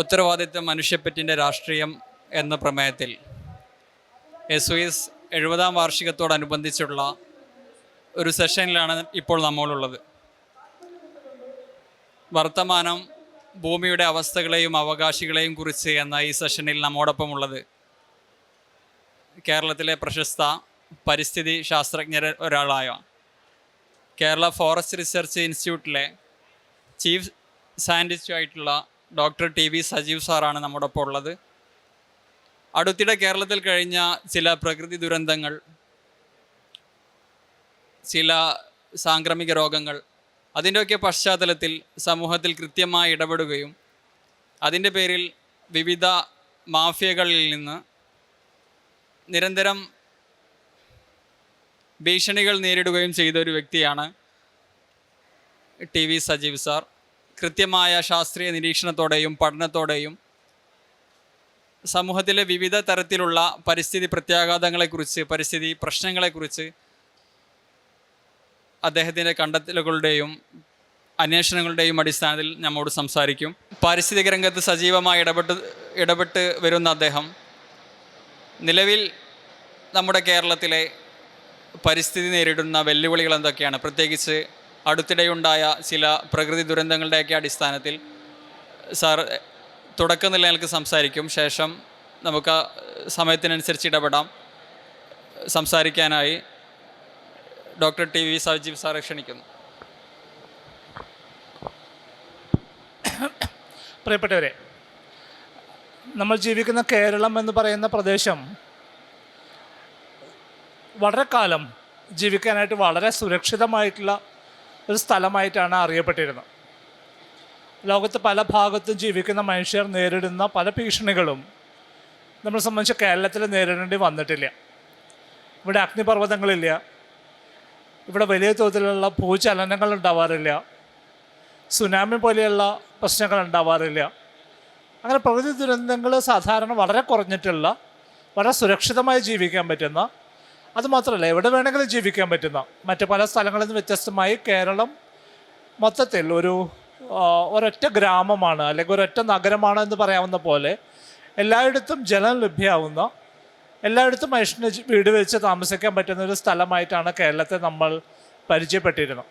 ഉത്തരവാദിത്വ മനുഷ്യപ്പറ്റിൻ്റെ രാഷ്ട്രീയം എന്ന പ്രമേയത്തിൽ SOS 70-ാം വാർഷികത്തോടനുബന്ധിച്ചുള്ള ഒരു സെഷനിലാണ് ഇപ്പോൾ നമ്മളുള്ളത്. വർത്തമാനം ഭൂമിയുടെ അവസ്ഥകളെയും അവകാശികളെയും കുറിച്ച് എന്ന ഈ സെഷനിൽ നമ്മോടൊപ്പമുള്ളത് കേരളത്തിലെ പ്രശസ്ത പരിസ്ഥിതി ശാസ്ത്രജ്ഞർ ഒരാളായ കേരള ഫോറസ്റ്റ് റിസർച്ച് ഇൻസ്റ്റിറ്റ്യൂട്ടിലെ ചീഫ് സയൻറ്റിസ്റ്റുമായിട്ടുള്ള ഡോക്ടർ TV സജീവ് സാറാണ് നമ്മോടൊപ്പം ഉള്ളത്. അടുത്തിടെ കേരളത്തിൽ കഴിഞ്ഞ ചില പ്രകൃതി ദുരന്തങ്ങൾ, ചില സാംക്രമിക രോഗങ്ങൾ, അതിൻ്റെയൊക്കെ പശ്ചാത്തലത്തിൽ സമൂഹത്തിൽ കൃത്യമായി ഇടപെടുകയും അതിൻ്റെ പേരിൽ വിവിധ മാഫിയകളിൽ നിന്ന് നിരന്തരം ഭീഷണികൾ നേരിടുകയും ചെയ്ത ഒരു വ്യക്തിയാണ് TV സജീവ് സാർ. കൃത്യമായ ശാസ്ത്രീയ നിരീക്ഷണത്തോടെയും പഠനത്തോടെയും സമൂഹത്തിലെ വിവിധ തരത്തിലുള്ള പരിസ്ഥിതി പ്രത്യാഘാതങ്ങളെക്കുറിച്ച്, പരിസ്ഥിതി പ്രശ്നങ്ങളെക്കുറിച്ച് അദ്ദേഹത്തിൻ്റെ കണ്ടെത്തലുകളുടെയും അന്വേഷണങ്ങളുടെയും അടിസ്ഥാനത്തിൽ നമ്മോട് സംസാരിക്കും. പാരിസ്ഥിതിക രംഗത്ത് സജീവമായി ഇടപെട്ട് വരുന്ന അദ്ദേഹം നിലവിൽ നമ്മുടെ കേരളത്തിലെ പരിസ്ഥിതി നേരിടുന്ന വെല്ലുവിളികൾ എന്തൊക്കെയാണ്, പ്രത്യേകിച്ച് അടുത്തിടെയുണ്ടായ ചില പ്രകൃതി ദുരന്തങ്ങളുടെയൊക്കെ അടിസ്ഥാനത്തിൽ സാർ തുടക്കം നിലനിൽക്ക് സംസാരിക്കും. ശേഷം നമുക്ക് സമയത്തിനനുസരിച്ച് ഇടപെടാം. സംസാരിക്കാനായി ഡോക്ടർ TV സജീവ് സാറെ ക്ഷണിക്കുന്നു. പ്രിയപ്പെട്ടവരെ, നമ്മൾ ജീവിക്കുന്ന കേരളം എന്ന് പറയുന്ന പ്രദേശം വളരെ കാലം ജീവിക്കാനായിട്ട് വളരെ സുരക്ഷിതമായിട്ടുള്ള ഒരു സ്ഥലമായിട്ടാണ് അറിയപ്പെട്ടിരുന്നത്. ലോകത്ത് പല ഭാഗത്തും ജീവിക്കുന്ന മനുഷ്യർ നേരിടുന്ന പല ഭീഷണികളും നമ്മളെ സംബന്ധിച്ച് കേരളത്തിൽ നേരിടേണ്ടി വന്നിട്ടില്ല. ഇവിടെ അഗ്നിപർവ്വതങ്ങളില്ല, ഇവിടെ വലിയ തോതിലുള്ള ഭൂചലനങ്ങൾ ഉണ്ടാവാറില്ല, സുനാമി പോലെയുള്ള പ്രശ്നങ്ങൾ ഉണ്ടാവാറില്ല. അങ്ങനെ പ്രകൃതി ദുരന്തങ്ങൾ സാധാരണ വളരെ കുറഞ്ഞിട്ടുള്ള, വളരെ സുരക്ഷിതമായി ജീവിക്കാൻ പറ്റുന്ന, അതുമാത്രമല്ല എവിടെ വേണമെങ്കിലും ജീവിക്കാൻ പറ്റുന്ന മറ്റ് പല സ്ഥലങ്ങളിൽ നിന്ന് വ്യത്യസ്തമായി കേരളം മൊത്തത്തിൽ ഒരൊറ്റ ഗ്രാമമാണ്, അല്ലെങ്കിൽ ഒരൊറ്റ നഗരമാണ് എന്ന് പറയാവുന്ന പോലെ എല്ലായിടത്തും ജലം ലഭ്യമാവുന്ന, എല്ലായിടത്തും മനുഷ്യന് വീട് വെച്ച് താമസിക്കാൻ പറ്റുന്ന ഒരു സ്ഥലമായിട്ടാണ് കേരളത്തെ നമ്മൾ പരിചയപ്പെട്ടിരുന്നത്.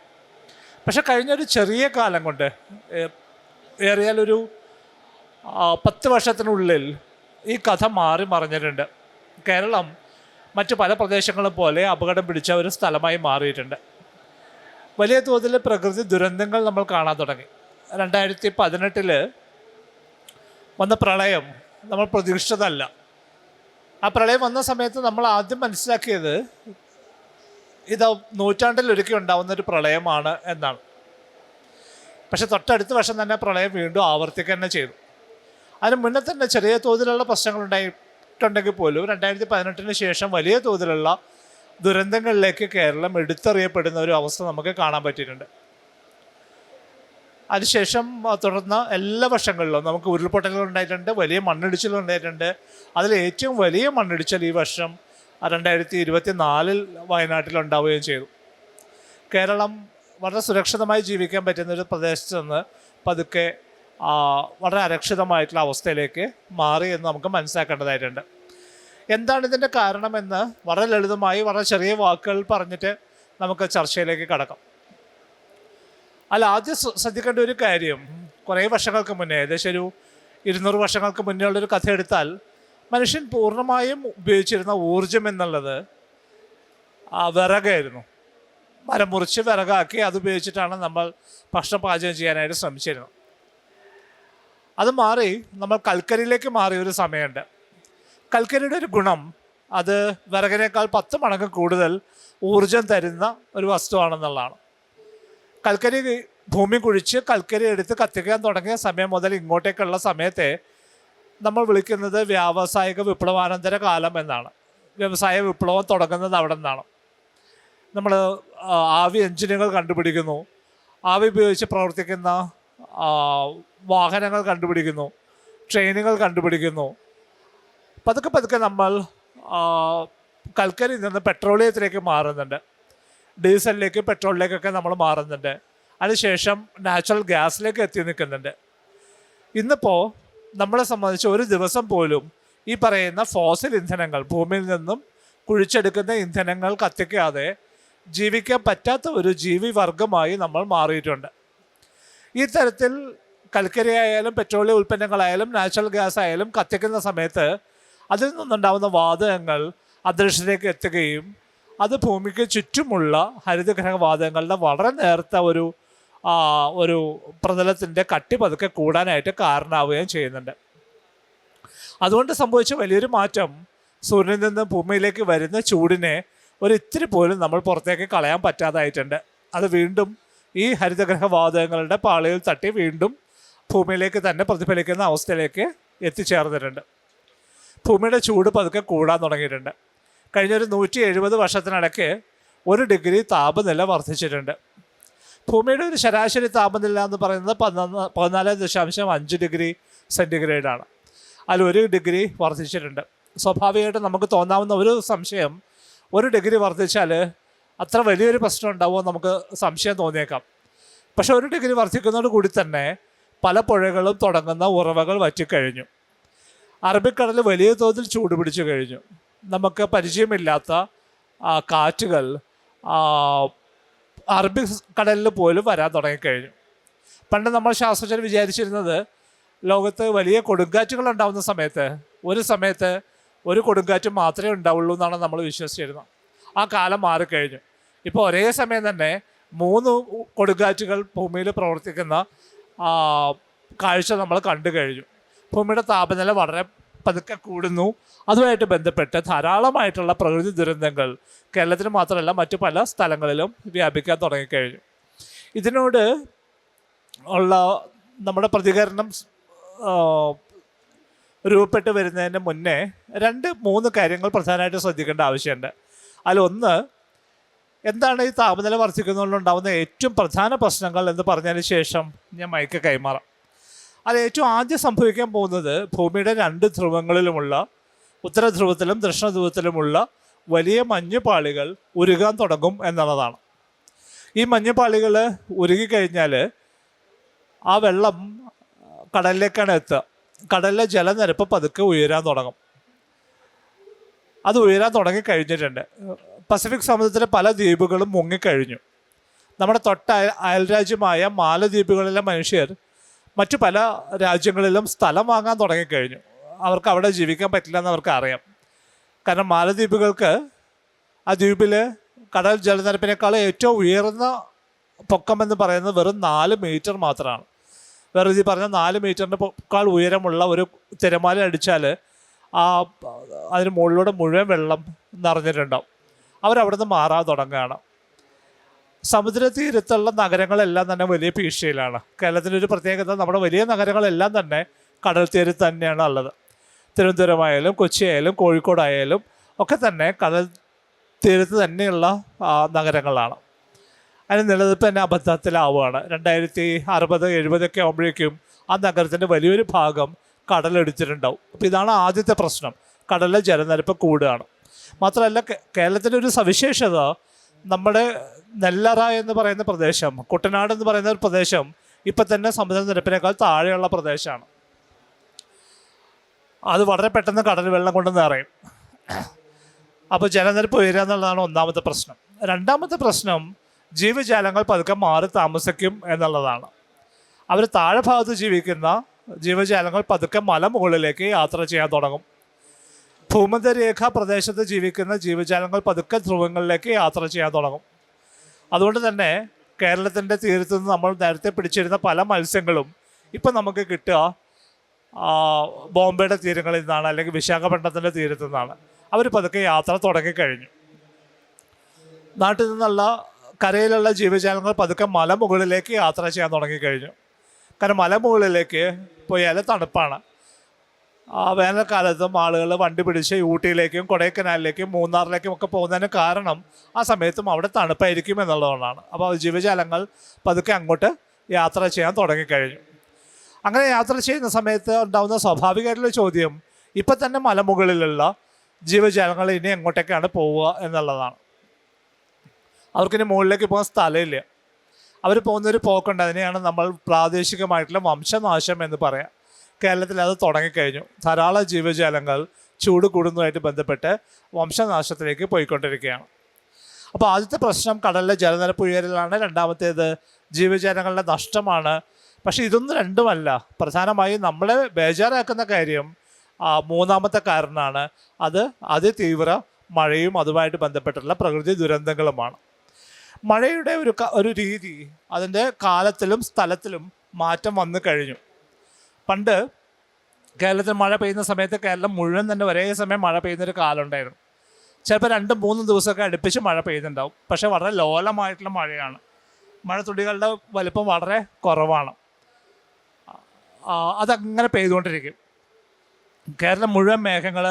പക്ഷെ കഴിഞ്ഞൊരു ചെറിയ കാലം കൊണ്ട്, ഏറിയാലൊരു 10 വർഷത്തിനുള്ളിൽ ഈ കഥ മാറി മറിഞ്ഞിട്ടുണ്ട്. കേരളം മറ്റു പല പ്രദേശങ്ങളും പോലെ അപകടം പിടിച്ച ഒരു സ്ഥലമായി മാറിയിട്ടുണ്ട്. വലിയ തോതിൽ പ്രകൃതി ദുരന്തങ്ങൾ നമ്മൾ കാണാൻ തുടങ്ങി. 2018 വന്ന പ്രളയം നമ്മൾ പ്രതീക്ഷിച്ചതല്ല. ആ പ്രളയം വന്ന സമയത്ത് നമ്മൾ ആദ്യം മനസ്സിലാക്കിയത് ഇത് നൂറ്റാണ്ടിലൊരിക്കൽ ഉണ്ടാകുന്നൊരു പ്രളയമാണ് എന്നാണ്. പക്ഷെ തൊട്ടടുത്ത വർഷം തന്നെ പ്രളയം വീണ്ടും ആവർത്തിക്കുക തന്നെ ചെയ്തു. അതിന് മുന്നേ തന്നെ ചെറിയ തോതിലുള്ള പ്രശ്നങ്ങളുണ്ടായിട്ടുണ്ടെങ്കിൽ പോലും 2018 ശേഷം വലിയ തോതിലുള്ള ദുരന്തങ്ങളിലേക്ക് കേരളം എടുത്തെറിയപ്പെടുന്ന ഒരു അവസ്ഥ നമുക്ക് കാണാൻ പറ്റിയിട്ടുണ്ട്. അതിനുശേഷം തുടർന്ന് എല്ലാ വർഷങ്ങളിലും നമുക്ക് ഉരുൾപൊട്ടലുകൾ ഉണ്ടായിട്ടുണ്ട്, വലിയ മണ്ണിടിച്ചിലുകൾ ഉണ്ടായിട്ടുണ്ട്. അതിൽ ഏറ്റവും വലിയ മണ്ണിടിച്ചിൽ ഈ വർഷം 2024 വയനാട്ടിലുണ്ടാവുകയും ചെയ്തു. കേരളം വളരെ സുരക്ഷിതമായി ജീവിക്കാൻ പറ്റുന്നൊരു പ്രദേശത്ത് നിന്ന് പതുക്കെ വളരെ അരക്ഷിതമായിട്ടുള്ള അവസ്ഥയിലേക്ക് മാറി എന്ന് നമുക്ക് മനസ്സിലാക്കേണ്ടതായിട്ടുണ്ട്. എന്താണ് ഇതിൻ്റെ കാരണമെന്ന് വളരെ ലളിതമായി വളരെ ചെറിയ വാക്കുകൾ പറഞ്ഞിട്ട് നമുക്ക് ചർച്ചയിലേക്ക് കടക്കാം. ആദ്യം ശ്രദ്ധിക്കേണ്ട ഒരു കാര്യം, കുറേ വർഷങ്ങൾക്ക് മുന്നേ, ഏകദേശം ഒരു 200 വർഷങ്ങൾക്ക് മുന്നേ ഉള്ളൊരു കഥ എടുത്താൽ മനുഷ്യൻ പൂർണ്ണമായും ഉപയോഗിച്ചിരുന്ന ഊർജം എന്നുള്ളത് വിറകായിരുന്നു. മരം മുറിച്ച് വിറകാക്കി അതുപയോഗിച്ചിട്ടാണ് നമ്മൾ ഭക്ഷണം പാചകം ചെയ്യാനായിട്ട് ശ്രമിച്ചിരുന്നത്. അത് മാറി നമ്മൾ കൽക്കരിയിലേക്ക് മാറിയ ഒരു സമയമുണ്ട്. കൽക്കരിയുടെ ഒരു ഗുണം, അത് വിറകിനേക്കാൾ 10 മടങ്ങ് കൂടുതൽ ഊർജം തരുന്ന ഒരു വസ്തുവാണെന്നുള്ളതാണ്. കൽക്കരി ഭൂമി കുഴിച്ച് കൽക്കരി എടുത്ത് കത്തിക്കാൻ തുടങ്ങിയ സമയം മുതൽ ഇങ്ങോട്ടേക്കുള്ള സമയത്തെ നമ്മൾ വിളിക്കുന്നത് വ്യാവസായിക വിപ്ലവാനന്തര കാലം എന്നാണ്. വ്യവസായ വിപ്ലവം തുടങ്ങുന്നത് അവിടെ നിന്നാണ്. നമ്മൾ ആവി എഞ്ചിനുകൾ കണ്ടുപിടിക്കുന്നു, ആവി ഉപയോഗിച്ച് പ്രവർത്തിക്കുന്ന വാഹനങ്ങൾ കണ്ടുപിടിക്കുന്നു, ട്രെയിനുകൾ കണ്ടുപിടിക്കുന്നു. പതുക്കെ നമ്മൾ കൽക്കരിയിൽ നിന്ന് പെട്രോളിയത്തിലേക്ക് മാറുന്നുണ്ട്, ഡീസലിലേക്ക് പെട്രോളിലേക്കൊക്കെ നമ്മൾ മാറുന്നുണ്ട്. അതിനുശേഷം നാച്ചുറൽ ഗ്യാസിലേക്ക് എത്തി നിൽക്കുന്നുണ്ട്. ഇന്നിപ്പോൾ നമ്മളെ സംബന്ധിച്ച് ഒരു ദിവസം പോലും ഈ പറയുന്ന ഫോസിൽ ഇന്ധനങ്ങൾ, ഭൂമിയിൽ നിന്നും കുഴിച്ചെടുക്കുന്ന ഇന്ധനങ്ങൾ കത്തിക്കാതെ ജീവിക്കാൻ പറ്റാത്ത ഒരു ജീവിവർഗമായി നമ്മൾ മാറിയിട്ടുണ്ട്. ഈ തരത്തിൽ കൽക്കരി ആയാലും പെട്രോളിയം ഉൽപ്പന്നങ്ങളായാലും നാച്ചുറൽ ഗ്യാസ് ആയാലും കത്തിക്കുന്ന സമയത്ത് അതിൽ നിന്നുണ്ടാകുന്ന വാതകങ്ങൾ അന്തരീക്ഷത്തിലേക്ക് എത്തുകയും അത് ഭൂമിക്ക് ചുറ്റുമുള്ള ഹരിതഗ്രഹ വാതകങ്ങളുടെ വളരെ നേർത്ത ഒരു പ്രതലത്തിൻ്റെ കട്ടി പതുക്കെ കൂടാനായിട്ട് കാരണമാവുകയും ചെയ്യുന്നുണ്ട്. അതുകൊണ്ട് സംഭവിച്ച വലിയൊരു മാറ്റം സൂര്യനിൽ നിന്ന് ഭൂമിയിലേക്ക് വരുന്ന ചൂടിനെ ഒരിത്തിരി പോലും നമ്മൾ പുറത്തേക്ക് കളയാൻ പറ്റാതായിട്ടുണ്ട്. അത് വീണ്ടും ഈ ഹരിതഗ്രഹ വാതകങ്ങളുടെ പാളിയിൽ തട്ടി വീണ്ടും ഭൂമിയിലേക്ക് തന്നെ പ്രതിഫലിക്കുന്ന അവസ്ഥയിലേക്ക് എത്തിച്ചേർന്നിട്ടുണ്ട്. ഭൂമിയുടെ ചൂട് പതുക്കെ കൂടാൻ തുടങ്ങിയിട്ടുണ്ട്. കഴിഞ്ഞൊരു 170 വർഷത്തിനിടയ്ക്ക് 1 ഡിഗ്രി താപനില വർദ്ധിച്ചിട്ടുണ്ട്. ഭൂമിയുടെ ഒരു ശരാശരി താപനില എന്ന് പറയുന്നത് 14.5 ഡിഗ്രി സെൻറ്റിഗ്രേഡാണ്. അതിൽ 1 ഡിഗ്രി വർദ്ധിച്ചിട്ടുണ്ട്. സ്വാഭാവികമായിട്ടും നമുക്ക് തോന്നാവുന്ന ഒരു സംശയം, 1 ഡിഗ്രി വർദ്ധിച്ചാൽ അത്ര വലിയൊരു പ്രശ്നം ഉണ്ടാവുമോ നമുക്ക് സംശയം തോന്നിയേക്കാം. പക്ഷെ 1 ഡിഗ്രി വർദ്ധിക്കുന്നതോട് കൂടി തന്നെ പല പുഴകളും തുടങ്ങുന്ന ഉറവകൾ വറ്റിക്കഴിഞ്ഞു. അറബിക്കടൽ വലിയ തോതിൽ ചൂട് പിടിച്ചു കഴിഞ്ഞു. നമുക്ക് പരിചയമില്ലാത്ത കാറ്റുകൾ അറബി കടലിൽ പോലും വരാൻ തുടങ്ങിക്കഴിഞ്ഞു. പണ്ട് നമ്മൾ ശാസ്ത്രജ്ഞർ വിചാരിച്ചിരുന്നത് ലോകത്ത് വലിയ കൊടുങ്കാറ്റുകൾ ഉണ്ടാകുന്ന സമയത്ത് ഒരു കൊടുങ്കാറ്റ് മാത്രമേ ഉണ്ടാവുള്ളൂ എന്നാണ് നമ്മൾ വിശ്വസിച്ചിരുന്നത്. ആ കാലം മാറിക്കഴിഞ്ഞു. ഇപ്പോൾ ഒരേ സമയം തന്നെ 3 കൊടുങ്കാറ്റുകൾ ഭൂമിയിൽ പ്രവർത്തിക്കുന്ന കാഴ്ച നമ്മൾ കണ്ടു കഴിഞ്ഞു. ഭൂമിയുടെ താപനില വളരെ പതുക്കെ കൂടുന്നു. അതുമായിട്ട് ബന്ധപ്പെട്ട് ധാരാളമായിട്ടുള്ള പ്രകൃതി ദുരന്തങ്ങൾ കേരളത്തിൽ മാത്രമല്ല മറ്റു പല സ്ഥലങ്ങളിലും വ്യാപിക്കാൻ തുടങ്ങിക്കഴിഞ്ഞു. ഇതിനോട് ഉള്ള നമ്മുടെ പ്രതികരണം രൂപപ്പെട്ട് വരുന്നതിന് മുന്നേ 2-3 കാര്യങ്ങൾ പ്രധാനമായിട്ട് ശ്രദ്ധിക്കേണ്ട ആവശ്യമുണ്ട്. അതിലൊന്ന്, എന്താണ് ഈ താപനില വർദ്ധിക്കുന്നതുകൊണ്ടുണ്ടാകുന്ന ഏറ്റവും പ്രധാന പ്രശ്നങ്ങൾ എന്ന് പറഞ്ഞതിന് ശേഷം ഞാൻ മൈക്ക് കൈമാറാം. അത് ഏറ്റവും ആദ്യം സംഭവിക്കാൻ പോകുന്നത് ഭൂമിയുടെ 2 ധ്രുവങ്ങളിലുമുള്ള, ഉത്തരധ്രുവത്തിലും ദക്ഷിണധ്രുവത്തിലുമുള്ള വലിയ മഞ്ഞുപാളികൾ ഉരുകാൻ തുടങ്ങും എന്നുള്ളതാണ്. ഈ മഞ്ഞുപാളികൾ ഉരുകിക്കഴിഞ്ഞാൽ ആ വെള്ളം കടലിലേക്കാണ് എത്തുക. കടലിലെ ജലനിരപ്പ് പതുക്കെ ഉയരാൻ തുടങ്ങും. അത് ഉയരാൻ തുടങ്ങിക്കഴിഞ്ഞിട്ടുണ്ട്. പസഫിക് സമുദ്രത്തിലെ പല ദ്വീപുകളും മുങ്ങിക്കഴിഞ്ഞു. നമ്മുടെ തൊട്ട അയൽരാജ്യമായ മാലദ്വീപുകളിലെ മനുഷ്യർ മറ്റു പല രാജ്യങ്ങളിലും സ്ഥലം വാങ്ങാൻ തുടങ്ങിക്കഴിഞ്ഞു. അവർക്ക് അവിടെ ജീവിക്കാൻ പറ്റില്ല എന്ന് അവർക്ക് അറിയാം. കാരണം മാലദ്വീപുകൾക്ക് ആ ദ്വീപിൽ കടൽ ജലനിരപ്പിനേക്കാൾ ഏറ്റവും ഉയർന്ന പൊക്കമെന്ന് പറയുന്നത് വെറും 4 മീറ്റർ മാത്രമാണ്. വെറുതെ പറഞ്ഞാൽ 4 മീറ്ററിനേക്കാൾ ഉയരമുള്ള ഒരു തിരമാല അടിച്ചാൽ അതിന് മുകളിലൂടെ മുഴുവൻ വെള്ളം നിറഞ്ഞിട്ടുണ്ടാവും. അവരവിടെ നിന്ന് മാറാൻ തുടങ്ങുകയാണ്. സമുദ്രതീരത്തുള്ള നഗരങ്ങളെല്ലാം തന്നെ വലിയ ഭീഷണിയിലാണ്. കേരളത്തിൻ്റെ ഒരു പ്രത്യേകത, നമ്മുടെ വലിയ നഗരങ്ങളെല്ലാം തന്നെ കടൽ തീരത്ത് തന്നെയാണ് ഉള്ളത്. തിരുവനന്തപുരമായാലും കൊച്ചിയായാലും കോഴിക്കോടായാലും ഒക്കെ തന്നെ കടൽ തീരത്ത് തന്നെയുള്ള നഗരങ്ങളാണ്. അതിന് നിലനിൽപ്പ് തന്നെ അബദ്ധത്തിലാവുകയാണ്. 2060-70 ആകുമ്പോഴേക്കും ആ നഗരത്തിൻ്റെ വലിയൊരു ഭാഗം കടലെടുത്തിട്ടുണ്ടാവും. അപ്പോൾ ഇതാണ് ആദ്യത്തെ പ്രശ്നം, കടലിലെ ജലനിരപ്പ് കൂടുകയാണ്. മാത്രമല്ല, കേരളത്തിൻ്റെ ഒരു സവിശേഷത, നമ്മുടെ നെല്ലറ എന്ന് പറയുന്ന പ്രദേശം, കുട്ടനാട് എന്ന് പറയുന്ന ഒരു പ്രദേശം ഇപ്പം തന്നെ സമുദ്രനിരപ്പിനേക്കാൾ താഴെയുള്ള പ്രദേശമാണ്. അത് വളരെ പെട്ടെന്ന് കടൽ വെള്ളം കൊണ്ട് നിറയും. അപ്പോൾ ജലനിരപ്പ് ഉയരുക എന്നുള്ളതാണ് ഒന്നാമത്തെ പ്രശ്നം. രണ്ടാമത്തെ പ്രശ്നം, ജീവജാലങ്ങൾ പതുക്കെ മാറി താമസിക്കും എന്നുള്ളതാണ്. അവർ താഴെ ഭാഗത്ത് ജീവിക്കുന്ന ജീവജാലങ്ങൾ പതുക്കെ മലമുകളിലേക്ക് യാത്ര ചെയ്യാൻ തുടങ്ങും. ഭൂമധ്യരേഖാ പ്രദേശത്ത് ജീവിക്കുന്ന ജീവജാലങ്ങൾ പതുക്കെ ധ്രുവങ്ങളിലേക്ക് യാത്ര ചെയ്യാൻ തുടങ്ങും. അതുകൊണ്ട് തന്നെ കേരളത്തിൻ്റെ തീരത്ത് നിന്ന് നമ്മൾ നേരത്തെ പിടിച്ചിരുന്ന പല മത്സ്യങ്ങളും ഇപ്പം നമുക്ക് കിട്ടുക ബോംബെയുടെ തീരങ്ങളിൽ നിന്നാണ്, അല്ലെങ്കിൽ വിശാഖപട്ടണത്തിൻ്റെ തീരത്തു നിന്നാണ്. അവർ പതുക്കെ യാത്ര തുടങ്ങിക്കഴിഞ്ഞു. നാട്ടിൽ നിന്നുള്ള കരയിലുള്ള ജീവജാലങ്ങൾ പതുക്കെ മലമുകളിലേക്ക് യാത്ര ചെയ്യാൻ തുടങ്ങിക്കഴിഞ്ഞു. കാരണം മലമുകളിലേക്ക് പോയാൽ തണുപ്പാണ്. വേനൽക്കാലത്തും ആളുകൾ വണ്ടി പിടിച്ച് ഊട്ടിയിലേക്കും കൊടൈക്കനാലിലേക്കും മൂന്നാറിലേക്കും ഒക്കെ പോകുന്നതിന് കാരണം ആ സമയത്തും അവിടെ തണുപ്പായിരിക്കും എന്നുള്ളതുകൊണ്ടാണ്. അപ്പോൾ ജീവജാലങ്ങൾ പതുക്കെ അങ്ങോട്ട് യാത്ര ചെയ്യാൻ തുടങ്ങിക്കഴിഞ്ഞു. അങ്ങനെ യാത്ര ചെയ്യുന്ന സമയത്ത് ഉണ്ടാകുന്ന സ്വാഭാവികമായിട്ടുള്ള ചോദ്യം, ഇപ്പം തന്നെ മലമുകളിലുള്ള ജീവജാലങ്ങൾ ഇനി എങ്ങോട്ടേക്കാണ് പോവുക എന്നുള്ളതാണ്. അവർക്കിനി മുകളിലേക്ക് പോകാൻ സ്ഥലമില്ല. അവർ പോകുന്നൊരു പോക്കുണ്ട്. അതിനെയാണ് നമ്മൾ പ്രാദേശികമായിട്ടുള്ള വംശനാശം എന്ന് പറയാം. കേരളത്തിൽ അത് തുടങ്ങിക്കഴിഞ്ഞു. ധാരാളം ജീവജാലങ്ങൾ ചൂട് കൂടുന്നതുമായിട്ട് ബന്ധപ്പെട്ട് വംശനാശത്തിലേക്ക് പോയിക്കൊണ്ടിരിക്കുകയാണ്. അപ്പോൾ ആദ്യത്തെ പ്രശ്നം കടലിലെ ജലനിരപ്പ് ഉയരലാണ്, രണ്ടാമത്തേത് ജീവജാലങ്ങളുടെ നഷ്ടമാണ്. പക്ഷേ ഇതൊന്നും രണ്ടുമല്ല. പ്രധാനമായും നമ്മളെ ബേജാറാക്കുന്ന കാര്യം മൂന്നാമത്തെ കാരണമാണ്. അത് അതിതീവ്ര മഴയും അതുമായിട്ട് ബന്ധപ്പെട്ടുള്ള പ്രകൃതി ദുരന്തങ്ങളുമാണ്. മഴയുടെ ഒരു രീതി, അതിൻ്റെ കാലത്തിലും സ്ഥലത്തിലും മാറ്റം വന്നു കഴിഞ്ഞു. പണ്ട് കേരളത്തിൽ മഴ പെയ്യുന്ന സമയത്ത് കേരളം മുഴുവൻ തന്നെ ഒരേ സമയം മഴ പെയ്യുന്നൊരു കാലമുണ്ടായിരുന്നു. ചിലപ്പോൾ 2-3 ദിവസമൊക്കെ അടുപ്പിച്ച് മഴ പെയ്യുന്നുണ്ടാവും. പക്ഷേ വളരെ ലോലമായിട്ടുള്ള മഴയാണ്. മഴത്തുള്ളികളുടെ വലിപ്പം വളരെ കുറവാണ്. അതങ്ങനെ പെയ്തുകൊണ്ടിരിക്കും. കേരളം മുഴുവൻ മേഘങ്ങൾ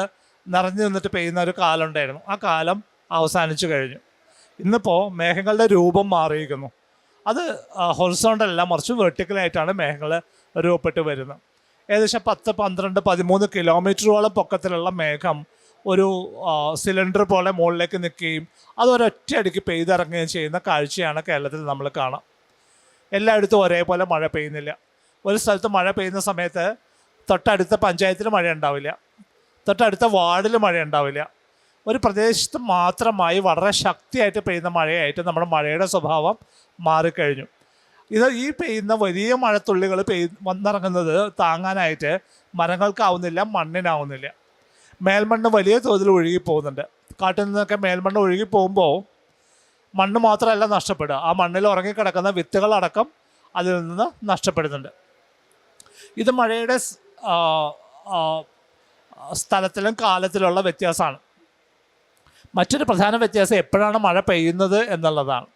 നിറഞ്ഞു നിന്നിട്ട് പെയ്യുന്ന ഒരു കാലം ഉണ്ടായിരുന്നു. ആ കാലം അവസാനിച്ചു കഴിഞ്ഞു. ഇന്നിപ്പോൾ മേഘങ്ങളുടെ രൂപം മാറിയിരിക്കുന്നു. അത് ഹൊറിസോണ്ടല്ല, മറിച്ച് വെർട്ടിക്കലായിട്ടാണ് മേഘങ്ങൾ രൂപപ്പെട്ട് വരുന്നത്. ഏകദേശം 10, 12, 13 കിലോമീറ്ററോളം പൊക്കത്തിലുള്ള മേഘം ഒരു സിലിണ്ടർ പോലെ മുകളിലേക്ക് നിൽക്കുകയും അത് ഒരൊറ്റയടിക്ക് പെയ്തിറങ്ങുകയും ചെയ്യുന്ന കാഴ്ചയാണ് കേരളത്തിൽ നമ്മൾ കാണാം. എല്ലായിടത്തും ഒരേപോലെ മഴ പെയ്യുന്നില്ല. ഒരു സ്ഥലത്ത് മഴ പെയ്യുന്ന സമയത്ത് തൊട്ടടുത്ത പഞ്ചായത്തിൽ മഴ ഉണ്ടാവില്ല, തൊട്ടടുത്ത വാർഡിൽ മഴ ഉണ്ടാവില്ല. ഒരു പ്രദേശത്ത് മാത്രമായി വളരെ ശക്തിയായിട്ട് പെയ്യുന്ന മഴയായിട്ട് നമ്മുടെ മഴയുടെ സ്വഭാവം മാറിക്കഴിഞ്ഞു. ഈ പെയ്യുന്ന വലിയ മഴത്തുള്ളികൾ വന്നിറങ്ങുന്നത് താങ്ങാനായിട്ട് മരങ്ങൾക്കാവുന്നില്ല, മണ്ണിനാവുന്നില്ല. മേൽമണ്ണ് വലിയ തോതിൽ ഒഴുകി പോകുന്നുണ്ട്. കാട്ടിൽ നിന്നൊക്കെ മേൽമണ്ണ് ഒഴുകി പോകുമ്പോൾ മണ്ണ് മാത്രമല്ല നഷ്ടപ്പെടുക, ആ മണ്ണിൽ ഉറങ്ങിക്കിടക്കുന്ന വിത്തുകളടക്കം അതിൽ നിന്ന് നഷ്ടപ്പെടുന്നുണ്ട്. ഇത് മഴയുടെ സ്ഥലത്തിലും കാലത്തിലുള്ള വ്യത്യാസമാണ്. മറ്റൊരു പ്രധാന വ്യത്യാസം എപ്പോഴാണ് മഴ പെയ്യുന്നത് എന്നുള്ളതാണ്.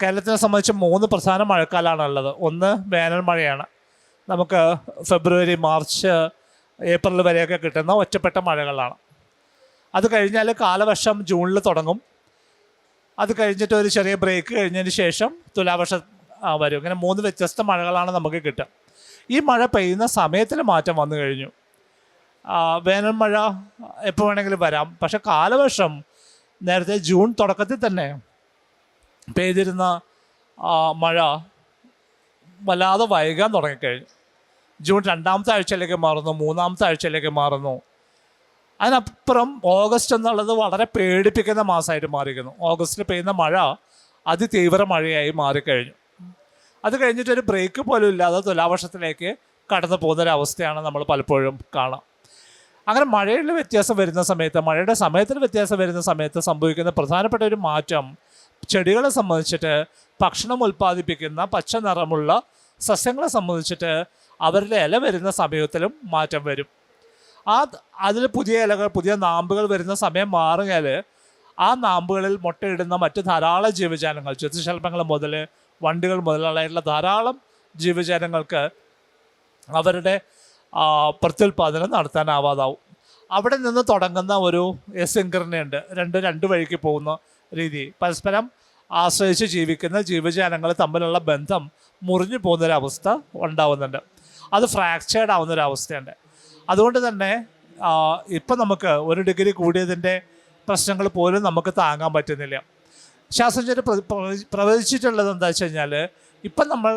കേരളത്തിനെ സംബന്ധിച്ച് 3 പ്രധാന മഴക്കാലമാണ് ഉള്ളത്. ഒന്ന് വേനൽ മഴയാണ്. നമുക്ക് ഫെബ്രുവരി, മാർച്ച്, ഏപ്രിൽ വരെയൊക്കെ കിട്ടുന്ന ഒറ്റപ്പെട്ട മഴകളാണ്. അത് കഴിഞ്ഞാൽ കാലവർഷം ജൂണിൽ തുടങ്ങും. അത് കഴിഞ്ഞിട്ട് ഒരു ചെറിയ ബ്രേക്ക് കഴിഞ്ഞതിന് ശേഷം തുലാവർഷം വരും. ഇങ്ങനെ 3 വ്യത്യസ്ത മഴകളാണ് നമുക്ക് കിട്ടുക. ഈ മഴ പെയ്യുന്ന സമയത്തിൽ മാറ്റം വന്നു കഴിഞ്ഞു. വേനൽ മഴ എപ്പോൾ വേണമെങ്കിലും വരാം. പക്ഷെ കാലവർഷം നേരത്തെ ജൂൺ തുടക്കത്തിൽ തന്നെ പെയ്തിരുന്ന മഴ വല്ലാതെ വൈകാൻ തുടങ്ങിക്കഴിഞ്ഞു. ജൂൺ 2ാമത്തെ ആഴ്ചയിലേക്ക് മാറുന്നു, 3ാമത്തെ ആഴ്ചയിലേക്ക് മാറുന്നു. അതിനപ്പുറം ഓഗസ്റ്റ് എന്നുള്ളത് വളരെ പേടിപ്പിക്കുന്ന മാസമായിട്ട് മാറിയിരിക്കുന്നു. ഓഗസ്റ്റിൽ പെയ്യുന്ന മഴ അതിതീവ്ര മഴയായി മാറിക്കഴിഞ്ഞു. അത് കഴിഞ്ഞിട്ടൊരു ബ്രേക്ക് പോലും ഇല്ലാതെ തുലാവർഷത്തിലേക്ക് കടന്നു പോകുന്നൊരവസ്ഥയാണ് നമ്മൾ പലപ്പോഴും കാണാം. അങ്ങനെ മഴയുടെ വ്യത്യാസം വരുന്ന സമയത്ത്, മഴയുടെ സമയത്തിന് വ്യത്യാസം വരുന്ന സമയത്ത് സംഭവിക്കുന്ന പ്രധാനപ്പെട്ട ഒരു മാറ്റം, ചെടികളെ സംബന്ധിച്ചിട്ട് ഭക്ഷണം ഉൽപ്പാദിപ്പിക്കുന്ന പച്ച നിറമുള്ള സസ്യങ്ങളെ സംബന്ധിച്ചിട്ട് അവരുടെ ഇല വരുന്ന സമയത്തിലും മാറ്റം വരും. അതിൽ പുതിയ ഇലകൾ, പുതിയ നാമ്പുകൾ വരുന്ന സമയം മാറിയാൽ ആ നാമ്പുകളിൽ മുട്ടയിടുന്ന മറ്റ് ധാരാളം ജീവജാലങ്ങൾ, ചിത്രശലഭങ്ങൾ മുതൽ വണ്ടുകൾ മുതലായിട്ടുള്ള ധാരാളം ജീവജാലങ്ങൾക്ക് അവരുടെ പ്രത്യുൽപാദനം നടത്താനാവാതാവും. അവിടെ നിന്ന് തുടങ്ങുന്ന ഒരു എസിൻക്രണിയുണ്ട്. രണ്ട് വഴിക്ക് പോകുന്ന രീതി. പരസ്പരം ആശ്രയിച്ച് ജീവിക്കുന്ന ജീവജാലങ്ങൾ തമ്മിലുള്ള ബന്ധം മുറിഞ്ഞു പോകുന്നൊരവസ്ഥ ഉണ്ടാവുന്നുണ്ട്. അത് ഫ്രാക്ചേർഡ് ആവുന്നൊരവസ്ഥയുണ്ട്. അതുകൊണ്ട് തന്നെ ഇപ്പം നമുക്ക് 1 ഡിഗ്രി കൂടിയതിൻ്റെ പ്രശ്നങ്ങൾ പോലും നമുക്ക് താങ്ങാൻ പറ്റുന്നില്ല. ശാസ്ത്രജ്ഞർ പ്രവചിച്ചിട്ടുള്ളത് എന്താ വെച്ച് കഴിഞ്ഞാൽ, ഇപ്പം നമ്മൾ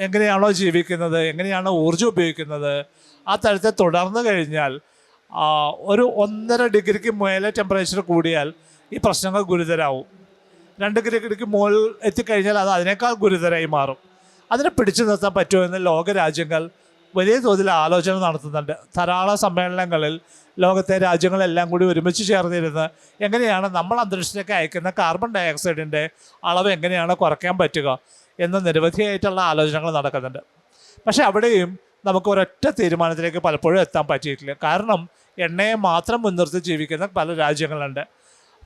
എങ്ങനെയാണോ ജീവിക്കുന്നത്, എങ്ങനെയാണോ ഊർജ്ജം ഉപയോഗിക്കുന്നത്, ആ തരത്തിൽ തുടർന്നു കഴിഞ്ഞാൽ ഒരു 1.5 ഡിഗ്രിക്ക് മേലെ ടെമ്പറേച്ചർ കൂടിയാൽ ഈ പ്രശ്നങ്ങൾ ഗുരുതരാവും. 2 ഡിഗ്രിക്ക് മുകളിൽ എത്തിക്കഴിഞ്ഞാൽ അത് അതിനേക്കാൾ ഗുരുതരമായി മാറും. അതിനെ പിടിച്ചു നിർത്താൻ പറ്റുമെന്ന് ലോകരാജ്യങ്ങൾ വലിയ തോതിൽ ആലോചന നടത്തുന്നുണ്ട്. ധാരാളം സമ്മേളനങ്ങളിൽ ലോകത്തെ രാജ്യങ്ങളെല്ലാം കൂടി ഒരുമിച്ച് ചേർന്നിരുന്ന് എങ്ങനെയാണ് നമ്മൾ അന്തരീക്ഷത്തിലേക്ക് അയക്കുന്ന കാർബൺ ഡൈ ഓക്സൈഡിൻ്റെ അളവ് എങ്ങനെയാണ് കുറയ്ക്കാൻ പറ്റുക എന്ന് നിരവധിയായിട്ടുള്ള ആലോചനകൾ നടക്കുന്നുണ്ട്. പക്ഷേ അവിടെയും നമുക്ക് ഒരൊറ്റ തീരുമാനത്തിലേക്ക് പലപ്പോഴും എത്താൻ പറ്റിയിട്ടില്ല. കാരണം എണ്ണയെ മാത്രം മുൻനിർത്തി ജീവിക്കുന്ന പല രാജ്യങ്ങളുണ്ട്.